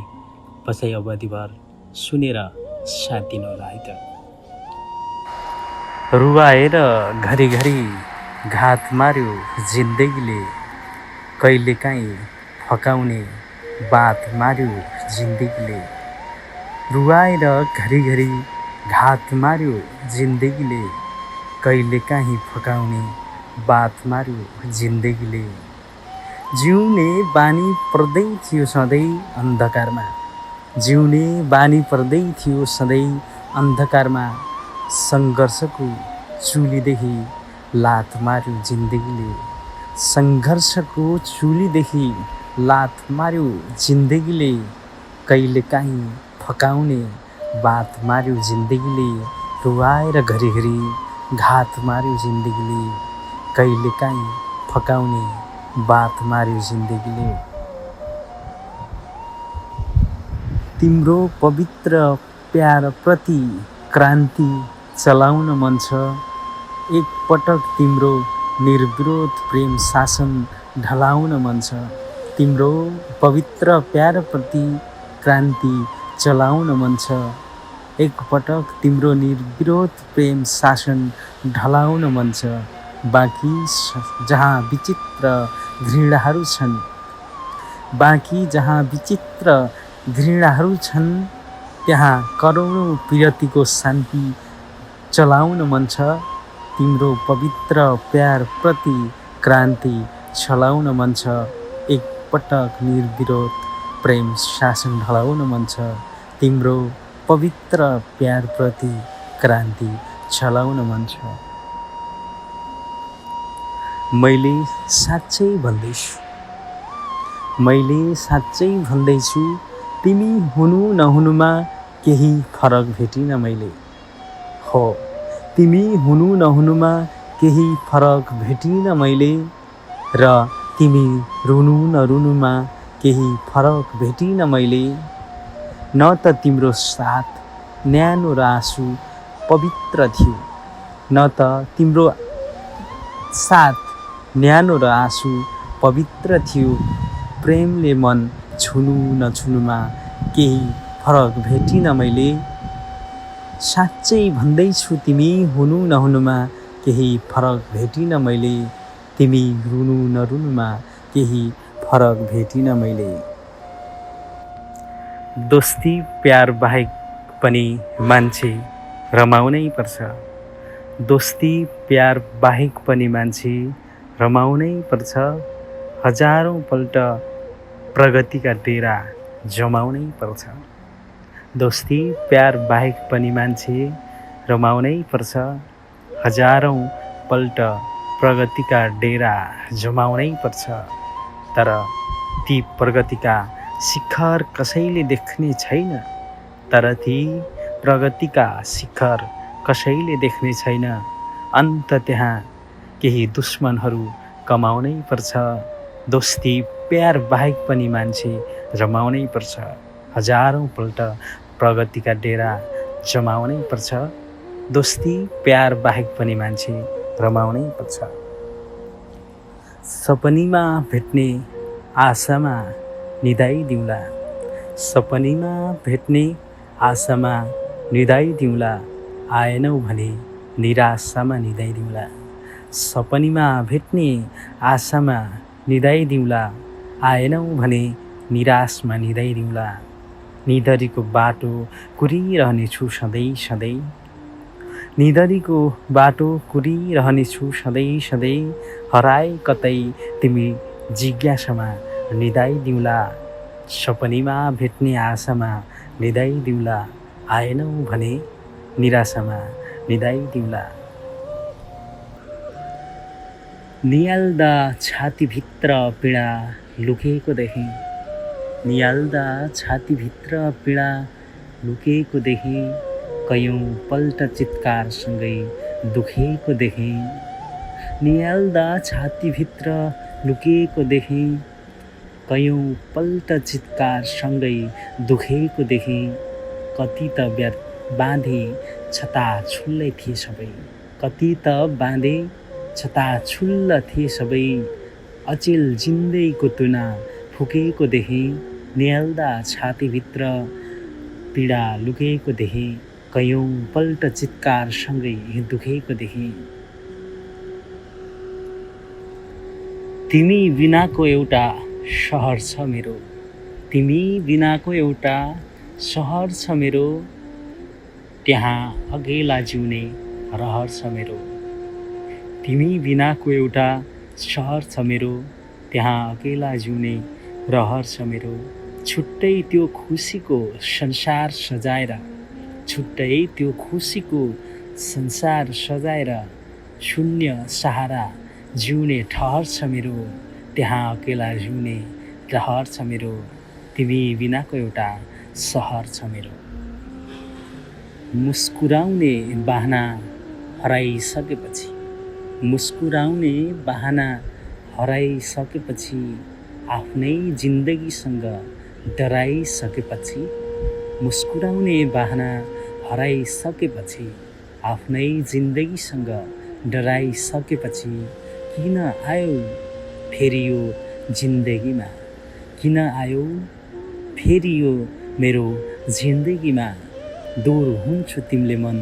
बसाइ अवधिभर सुनेर साथ दिनुहोला है त। रुवाएर घरिघरि घात मार्यो जिन्दगीले, कहिलेकाहीँ फकाउने बात मार्यो जिन्दगीले, रुवाएर घरिघरि घात मार्यो जिन्दगीले, कहिलेकाहीँ फकाउने बात मार्यो जिन्दगीले। जिउने बानी पर्दै थियो सधैँ अन्धकारमा, जिउने बानी पर्दै थियो सधैँ अन्धकारमा, सङ्घर्षको चुलीदेखि लात मार्यो जिन्दगीले, सङ्घर्षको चुलीदेखि लात मार्यो जिन्दगीले, कहिलेकाहीँ फकाउने बात मार्यो जिन्दगीले, रुवाएर घरिघरि घात मार्यो जिन्दगीले, कहिलेकाहीँ फकाउने बात मार्यो जिन्दगीले। तिम्रो पवित्र प्यारप्रति क्रान्ति चलाउन मन छ, एकपटक तिम्रो निर्विरोध प्रेम शासन ढलाउन मन छ, तिम्रो पवित्र प्यारप्रति क्रान्ति चलाउन मन छ, एकपटक तिम्रो निर्विरोध प्रेम शासन ढलाउन मन छ, बाँकी जहाँ विचित्र घृणाहरू छन्, बाँकी जहाँ विचित्र घृणाहरू छन्, त्यहाँ करोडौँ पिरतीको शान्ति चलाउन मन छ। तिम्रो पवित्र प्यार प्रति क्रान्ति चलाउन मन छ। एकपटक निर्विरोध प्रेम शासन ढलाउन मन छ। तिम्रो पवित्र प्यार प्रति क्रान्ति चलाउन मन छ। मैले साँच्चै भन्दैछु, तिमी हुनु नहुनुमा केही फरक भेटिन मैले। हो, तिमी हुनु नहुनुमा केही फरक भेटिन मैले, र तिमी रुनु नरुनुमा केही फरक भेटिन मैले। न त तिम्रो साथ न्यानो र आँसु पवित्र थियो, न त तिम्रो साथ न्यानो र आँसु पवित्र थियो। प्रेमले मन छुनु नछुनुमा केही फरक भेटिन मैले। साँच्चै भन्दैछु, तिमी हुनु नहुनुमा केही फरक भेटिन मैले। तिमी रुनु नरुनुमा केही फरक भेटिन मैले। दोस्ती प्यार बाहेक पनि मान्छे रमाउनै पर्छ। दोस्ती प्यार बाहेक पनि मान्छे रमाउनै पर्छ। हजारौँ पल्ट प्रगतिका डेरा जमाउनै पर्छ। दोस्ती प्यार बाहेक पनि मान्छे रमाउनै पर्छ। हजारौँ पल्ट प्रगतिका डेरा जमाउनै पर्छ। तर ती प्रगतिका शिखर कसैले देख्ने छैन। तर ती प्रगतिका शिखर कसैले देख्ने छैन। अन्त त्यहाँ केही दुश्मनहरू कमाउनै पर्छ। दोस्ती प्यार बाहेक पनि मान्छे रमाउनै पर्छ। हजारौँ पल्ट प्रगतिका डेरा जमाउनै पर्छ। दोस्ती प्यार बाहेक पनि मान्छे रमाउनै पर्छ। सपनीमा भेट्ने आशामा निदाइदिउँला। सपनीमा भेट्ने आशामा निदाइदिउँला। आएनौ भने निराशामा निदाइदिउँला। सपनीमा भेट्ने आशामा निदाइदिउँला। आएनौ भने निराशमा निदाइदिउँला। निधरीको बाटो कुरिरहनेछु सधैँ सधैँ। निधरीको बाटो कुरिरहनेछु सधैँ सधैँ। हराए कतै तिमी जिज्ञासामा निदाइदिउँला। सपनीमा भेट्ने आशामा निदाइदिउँला। आएनौ भने निराशामा निदाइदिउँला। नियाल्दा छातीभित्र पीडा लुकेको देखेँ। नियाल्दा छातीभित्र पीडा लुकेको देखेँ। कयौँ पल्ट चित्कारसँगै दुखेको देखेँ। नियाल्दा छातीभित्र लुकेको देखेँ। कयौँ पल्ट चित्कारसँगै दुखेको देखेँ। कति त बाँधे छताछुल्लै थिए सबै। कति त बाँधे छताछुल्ल थिए सबै। अचेल जिन्दगीको तुना फुकेको देखेँ। नियाल्दा छातीभित्र पीडा लुकेको देखेँ। कयौँ पल्ट चित्कारसँगै दुखेको देखेँ। तिमी बिनाको एउटा सहर छ मेरो। तिमी बिनाको एउटा सहर छ मेरो। त्यहाँ अकेला जिउने रहर छ मेरो। तिमी बिनाको एउटा सहर छ मेरो। त्यहाँ अकेला जिउने रहर छ मेरो। छुट्टै त्यो खुसीको संसार सजाएर। छुट्टै त्यो खुसीको संसार सजाएर। शून्य सहारा जिउने ठहर छ मेरो। त्यहाँ अकेला जिउने रहर छ मेरो। तिमी बिनाको एउटा सहर छ मेरो। मुस्कुराउने बहाना हराइसकेपछि। मुस्कुराउने बहाना हराइसकेपछि। आफ्नै जिन्दगीसँग डराइसकेपछि। मुस्कुराउने बहाना हराइसकेपछि। आफ्नै जिन्दगीसँग डराइसकेपछि। किन आयो फेरि यो जिन्दगीमा। किन आयो फेरि यो मेरो जिन्दगीमा। दूर हुन्छु तिमीले मन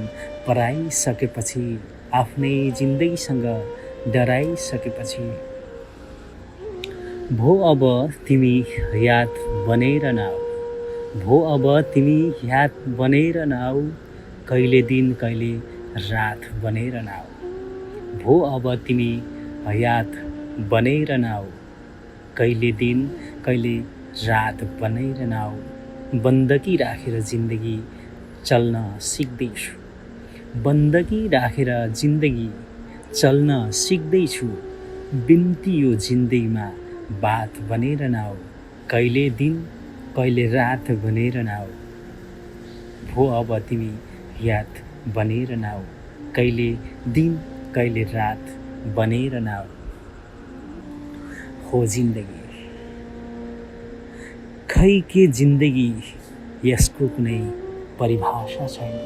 पराइसकेपछि। आफ्नै जिन्दगीसँग डराइसकेपछि भो अब तिमी याद बनेर नआऊ, भो अब तिमी याद बनेर नआऊ, कहिले दिन कहिले रात बनेर नआऊ, भो अब तिमी याद बनेर नआऊ, कहिले दिन कहिले रात बनेर नआऊ, बन्दगी राखेर जिन्दगी चल्न सिक्दैछु, बन्दगी राखेर जिन्दगी चल्न सिक्दैछु, बिन्ती यो जिन्दगीमा बात बनेर नआऊ, कहिले दिन कहिले रात बनेर नआऊ, भो अब तिमी याद बनेर नआऊ, कहिले दिन कहिले रात बनेर नआऊ। हो जिन्दगी खै के जिन्दगी यसको कुनै परिभाषा छैन,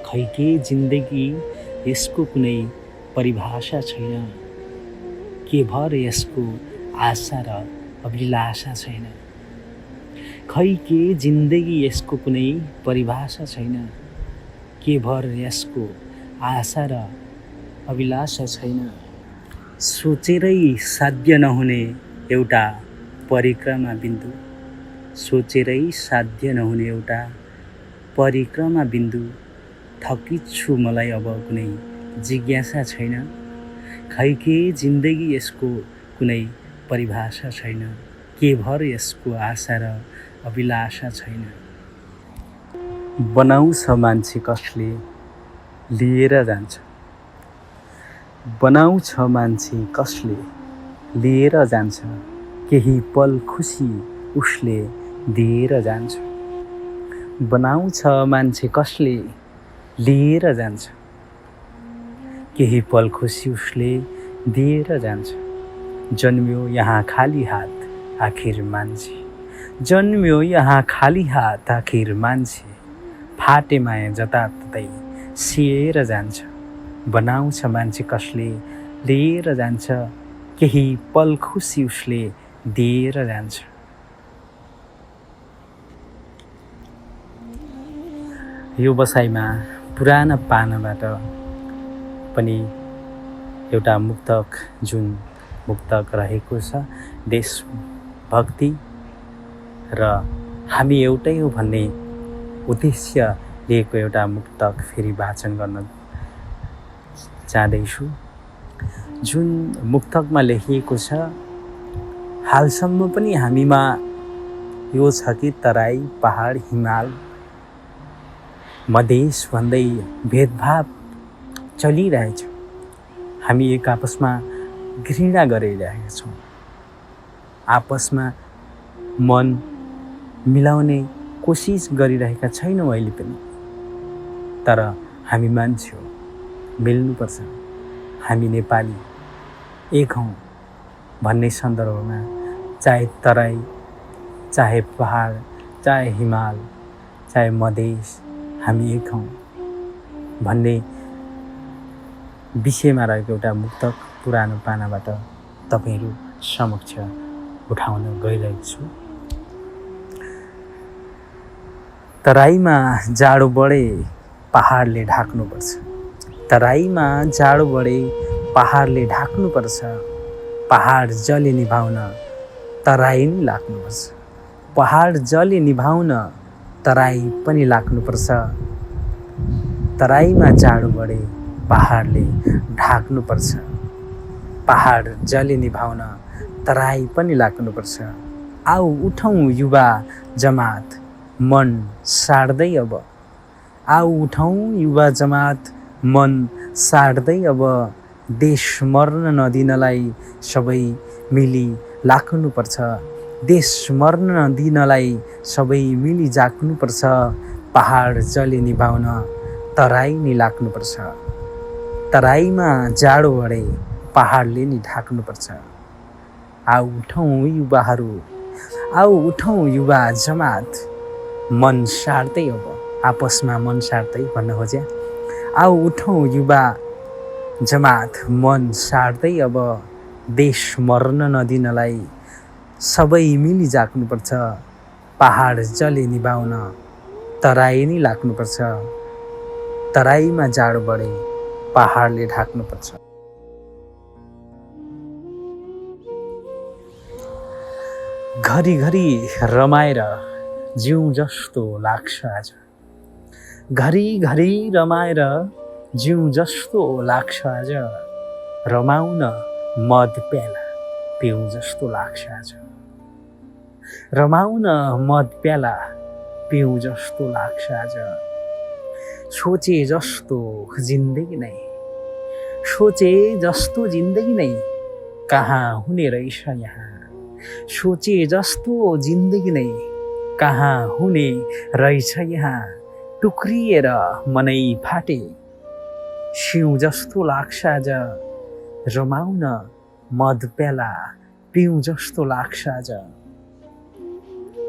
खै के जिन्दगी यसको कुनै परिभाषा छैन, के भर यसको आशा र अभिलाषा छैन, खै के जिन्दगी यसको कुनै परिभाषा छैन, के भर यसको आशा र अभिलाषा छैन, सोचेरै साध्य नहुने एउटा परिक्रमा बिन्दु, सोचेरै साध्य नहुने एउटा परिक्रमा बिन्दु, थकित छु मलाई अब कुनै जिज्ञासा छैन, खै के जिन्दगी यसको कुनै परिभाषा छैन, के भर यसको आशा र अभिलाषा छैन। बनाउँछ मान्छे कसले लिएर जान्छ, बनाउँछ मान्छे कसले लिएर जान्छ, केही पल खुसी उसले दिएर जान्छ, बनाउँछ मान्छे कसले लिएर जान्छ, केही पल खुसी उसले दिएर जान्छ, जन्म्यो यहाँ खाली हात आखिर मान्छे, जन्म्यो यहाँ खाली हात आखिर मान्छे, फाटे माया जताततै सिएर जान्छ, बनाउँछ मान्छे कसले लिएर जान्छ, केही पल खुसी उसले दिएर जान्छ। यो बसाइमा पुराना पानाबाट पनि एउटा मुक्तक जुन मुक्तक रहेको छ देशभक्ति र हामी एउटै हो भन्ने उद्देश्य लिएको एउटा मुक्तक फेरि वाचन गर्न चाहदैछु, जुन मुक्तकमा लेखिएको छ हालसम्म पनि हामीमा यो छ कि तराई पहाड हिमाल मधेस भन्दै भेदभाव चलिरहेछ, हामी एक आपसमा घृणा गरिरहेका छौँ, आपसमा मन मिलाउने कोसिस गरिरहेका छैनौँ अहिले पनि, तर हामी मान्छे हो, मिल्नुपर्छ, हामी नेपाली एक हौँ भन्ने सन्दर्भमा चाहे तराई चाहे पहाड चाहे हिमाल चाहे मधेस हामी एक हौँ भन्ने विषयमा रहेको एउटा मुक्तक पुरानो पानाबाट तपाईहरू समक्ष उठाउन गइरहेको छु। तराईमा जाडो बढे पहाडले ढाक्नुपर्छ, तराईमा जाडो बढे पहाडले ढाक्नुपर्छ, पहाड जले निभाउन तराई नि लाग्नुपर्छ, पहाड जले निभाउन तराई पनि लाग्नुपर्छ, तराईमा जाडो बढे पहाडले ढाक्नुपर्छ, पहाड जले निभाउन तराई पनि लाग्नुपर्छ। आऊ उठौँ युवा जमात मन सार्दै अब, आऊ उठौँ युवा जमात मन सार्दै अब, देश मर्न नदिनलाई सबै मिली लाग्नुपर्छ, देश मर्न नदिनलाई सबै मिली जाग्नुपर्छ, पहाड जले निभाउन तराई नि लाग्नुपर्छ, तराईमा जाडो बढे पहाडले नि ढाक्नुपर्छ। आऊ उठौँ युवाहरू, आऊ उठौँ युवा जमात मन सार्दै अब, आपसमा मन सार्दै भन्न खोज्या, आऊ उठौँ युवा जमात मन सार्दै अब, देश मर्न नदिनलाई सबै मिली जाग्नुपर्छ, पहाड जले निभाउन तराई नि लाग्नुपर्छ, तराईमा जाडो बढे पहाडले ढाक्नुपर्छ। घरिघरि रमाएर जिउँ जस्तो लाग्छ आज। घरिघरि रमाएर जिउँ जस्तो लाग्छ आज। रमाउन मद प्याला पिउँ जस्तो लाग्छ आज। रमाउन मद प्याला पिउँ जस्तो लाग्छ आज। सोचे जस्तो जिन्दगी नै, सोचे जस्तो जिन्दगी नै कहाँ हुने रहेछ यहाँ। सोचे जस्तो जिन्दगी नै कहाँ हुने रहेछ यहाँ। टुक्रिएर मनै फाटे सिउँ जस्तो लाग्छ आज। रमाउन मद प्याला पिउँ जस्तो लाग्छ आज।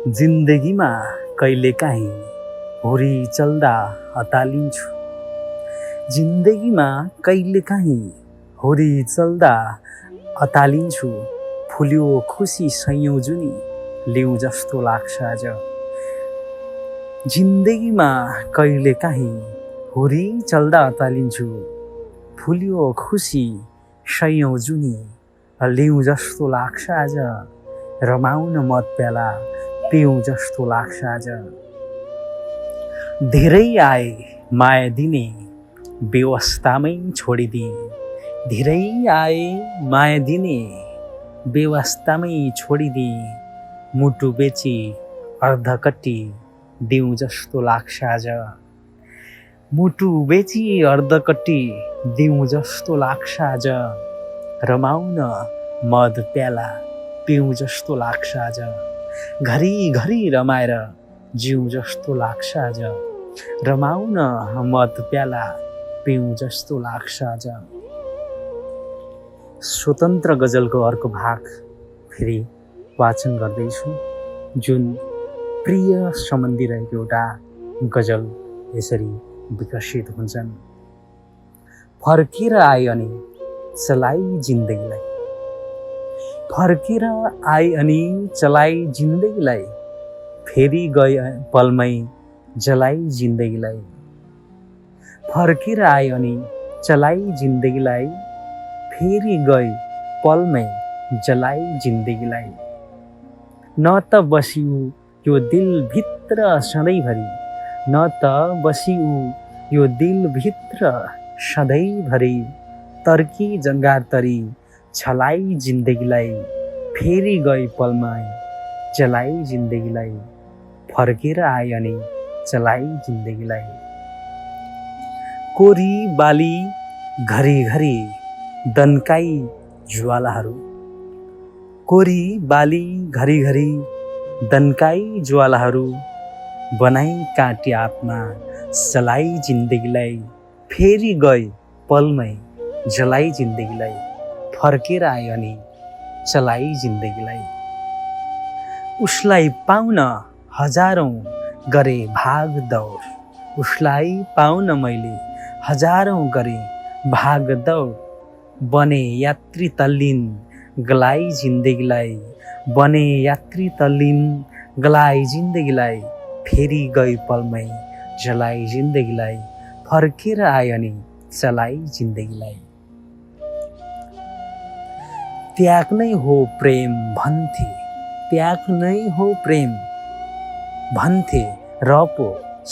जिन्दगीमा कहिलेकाहीँ हुरी चल्दा अतालिन्छु। जिन्दगीमा कहिलेकाहीँ हुरी चल्दा अतालिन्छु। फुल्यो खुसी सयौँ जुनी लिउँ जस्तो लाग्छ आज। जिन्दगीमा कहिलेकाहीँ हुरी चल्दा अतालिन्छु। फुल्यो खुसी सयौँ जुनी लिउँ जस्तो लाग्छ आज। रमाउन मद प्याला पिउँ जस्तो लाग्छ आज। धेरै आए माया दिने बेवास्तामै छोडिदिए। धेरै आए माया दिने बेवास्तामै छोडिदिए। मुटु बेची अर्धकट्टी दिउँ जस्तो लाग्छ आज। मुटु बेची अर्धकट्टी दिउँ जस्तो लाग्छ आज। रमाउन मद प्याला पिउँ जस्तो लाग्छ आज। घरिघरि रमाएर जिउँ जस्तो लाग्छ आज। रमाउन मद प्याला पिउँ जस्तो लाग्छ आज। स्वतन्त्र गजलको अर्को भाग फेरि वाचन गर्दैछु, जुन प्रिय सम्बन्धी रहेको एउटा गजल यसरी विकसित हुन्छन्। फर्केर आए अनि चलाई जिन्दगीलाई। फर्केर आए अनि चलाई जिन्दगीलाई। फेरि गए पलमै जलाई जिन्दगीलाई। फर्केर आए अनि चलाई जिन्दगीलाई। फेरि गए पलमै जलाई जिन्दगीलाई। न त बसिउ यो दिलभित्र सधैँभरि। न त बसिउ यो दिलभित्र सधैँभरि। तर्की जङ्गार तरी छलाई जिन्दगीलाई। फेरि गए पलमै जलाई जिन्दगीलाई। फर्केर आए अनि चलाई जिन्दगीलाई। कोरी बाली घरिघरि दन्काई ज्वालाहरू। कोरी बाली घरिघरि दन्काई ज्वालाहरू। बनाई काटी आत्मा जलाई जिन्दगीलाई। फेरि गए पलमै जलाई जिन्दगीलाई। फर्केर आए अनि चलाई जिन्दगीलाई। उसलाई पाउन हजारौँ गरे भाग दौड। उसलाई पाउन मैले हजारौँ गरे भाग दौड। बने यात्री तल्लीन गलाई जिन्दगीलाई। बने यात्री तल्लीन गलाई जिन्दगीलाई। फेरि गए पलमै जलाई जिन्दगीलाई। फर्केर आए अनि चलाई जिन्दगीलाई। त्याग नै हो प्रेम भन्थे। त्याग नै हो प्रेम भन्थे र पो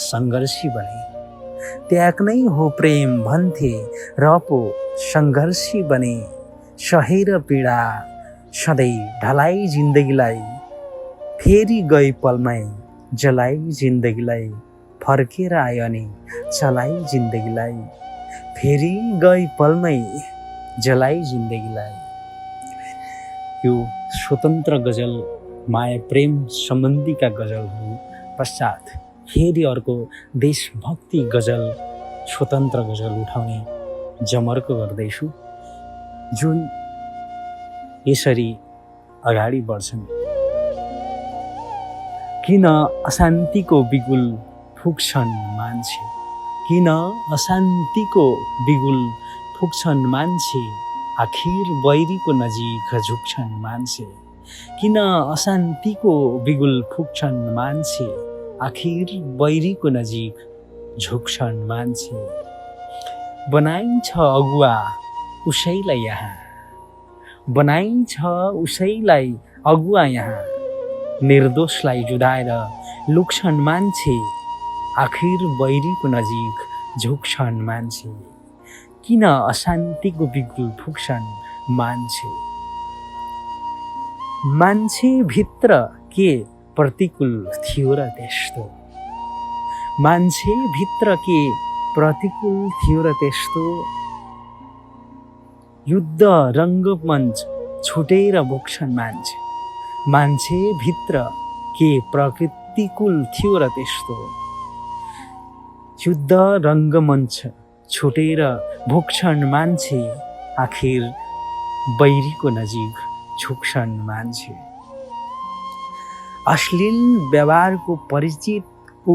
सङ्घर्षी बने। त्याग नै हो प्रेम भन्थे र पो सङ्घर्षी बने। सहेर पीडा सधैँ ढलाई जिन्दगीलाई। फेरि गए पलमै जलाई जिन्दगीलाई। फर्केर आए अनि चलाई जिन्दगीलाई। फेरि गए पलमै जलाई जिन्दगीलाई। यो स्वतन्त्र गजल माया प्रेम सम्बन्धीका गजलहरू पश्चात फेरि अर्को देशभक्ति गजल स्वतन्त्र गजल उठाउने जमर्को गर्दैछु, जुन यसरी अगाडि बढ्छन्। किन अशान्तिको बिगुल फुक्छन् मान्छे। किन अशान्तिको बिगुल फुक्छन् मान्छे। आखिर बैरीको नजिक झुक्छन् मान्छे। किन अशान्तिको बिगुल फुक्छन् मान्छे। आखिर बैरीको नजिक झुक्छन् मान्छे। बनाइन्छ अगुवा उसैलाई यहाँ। बनाइन्छ उसैलाई अगुवा यहाँ। निर्दोषलाई जुदाएर लुक्छन् मान्छे, आखिर बैरीको नजिक झुक्छन् मान्छे। किन अशान्तिको बिगुल फुक्छन् मान्छे? मान्छे भित्र के प्रतिकूल थियो र त्यस्तो? मान्छे भित्र के प्रतिकूल थियो र त्यस्तो? युद्ध रङ्गमञ्च छुटेर बोक्छन् मान्छे। मान्छे भित्र के प्रतिकूल थियो र त्यस्तो? युद्ध रङ्गमञ्च छुटेर भोग्छन् मान्छे, आखिर बैरीको नजिक झुक्छन् मान्छे। अश्लील व्यवहारको परिचित ऊ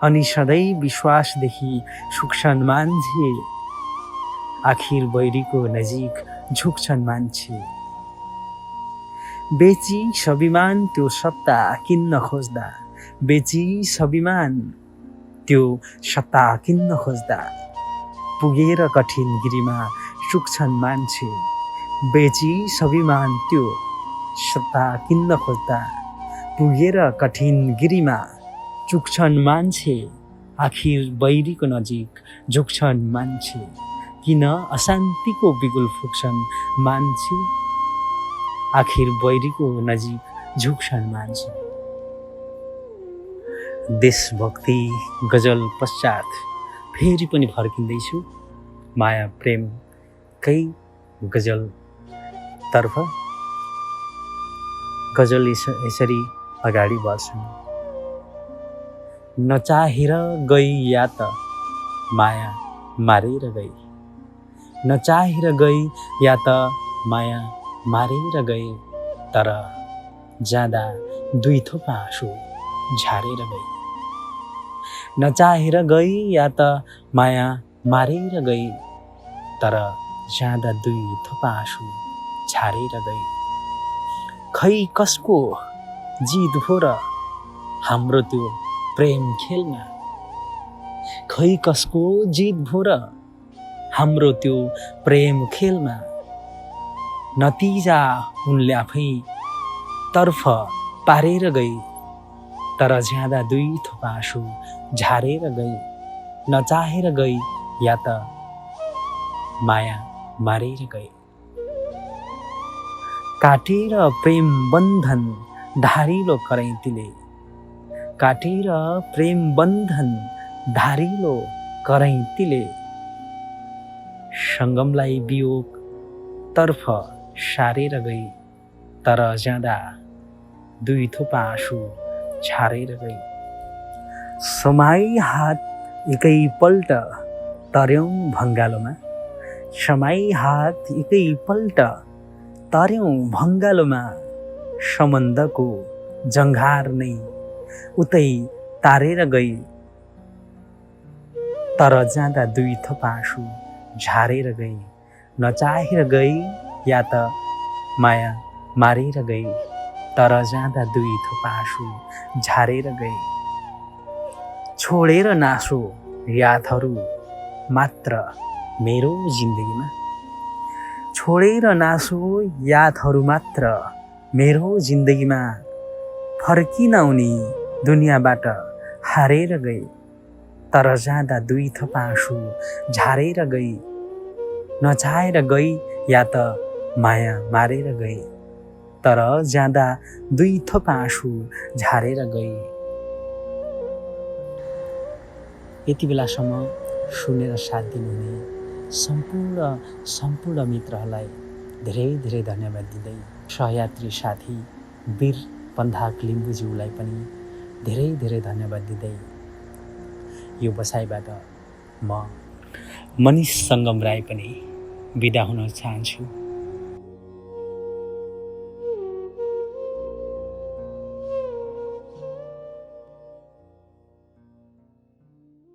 अनि सधैँ विश्वासदेखि सुक्छन् मान्छे, आखिर बैरीको नजिक झुक्छन् मान्छे। बेची स्वाभिमान त्यो सत्ता किन्न खोज्दा, बेची स्वाभिमान त्यो सत्ता किन्न खोज्दा, पुगेर कठिन गिरीमा सुक्छन् मान्छे। बेची स्वाभिमान त्यो सत्ता किन्न खोज्दा, पुगेर कठिन गिरीमा चुक्छन् मान्छे, आखिर बैरीको नजिक झुक्छन् मान्छे। किन अशान्तिको बिगुल फुक्छन् मान्छे, आखिर बैरीको नजिक झुक्छन् मान्छे। देशभक्ति गजल पश्चात फेरि पनि फर्किँदैछु माया प्रेमकै गजलतर्फ। गजल यसरी अगाडि बढ्छन्। नचाहेर गई या त माया मारेर गई, नचाहेर गई या त माया मारेर गए, तर जाँदा दुई थोपा आँसु झारेर गई। नचाहेर गई या त माया मारेर गई, तर जाँदा दुई थोपा आँसु झारेर गई। खै कसको जित भो र हाम्रो त्यो प्रेम खेलमा, खै कसको जित भो र हाम्रो त्यो प्रेम खेलमा। नतिजा उनले आफै तर्फ पारेर गई, तर ज्यादा दुई थोपा आँसु झारेर गई। नचाहेर गई या त माया मारेर गई। काटेर प्रेम बन्धन धारिलो करैँतीले, काटेर प्रेम बन्धन धारिलो करैँतीले, सङ्गमलाई वियोग तर्फ सारेर गई, तर जाँदा दुई थोपा आँसु झारेर गई। समाई हात एकैपल्ट तर्यौँ भङ्गालोमा, समाई हात एकैपल्ट तर्यौँ भङ्गालोमा। सम्बन्धको जङ्घार नै उतै तारेर गई, तर जाँदा दुई थोपा आँसु झारेर गई। नचाहेर गई या त माया मारेर गई, तर जाँदा दुई थोपा आँसु झारेर गई। छोडेर नासो यादहरू मात्र मेरो जिन्दगीमा, छोडेर नासो यादहरू मात्र मेरो जिन्दगीमा। फर्किन उनी दुनियाँबाट हारेर गई, तर जाँदा दुई थोपा आँसु झारेर गई। नचाहेर गई या त माया मारेर गई, तर जाँदा दुई थोपा आँसु झारेर गई। यति बेलासम्म सुनेर साथ दिनुहुने सम्पूर्ण मित्रहरूलाई धेरै धेरै धन्यवाद दिँदै, सहयात्री साथी वीर पन्धाक लिम्बुज्यूलाई पनि धेरै धेरै धन्यवाद दिँदै यो बसाइबाट म मनिष सङ्गम राई पनि बिदा हुन चाहन्छु।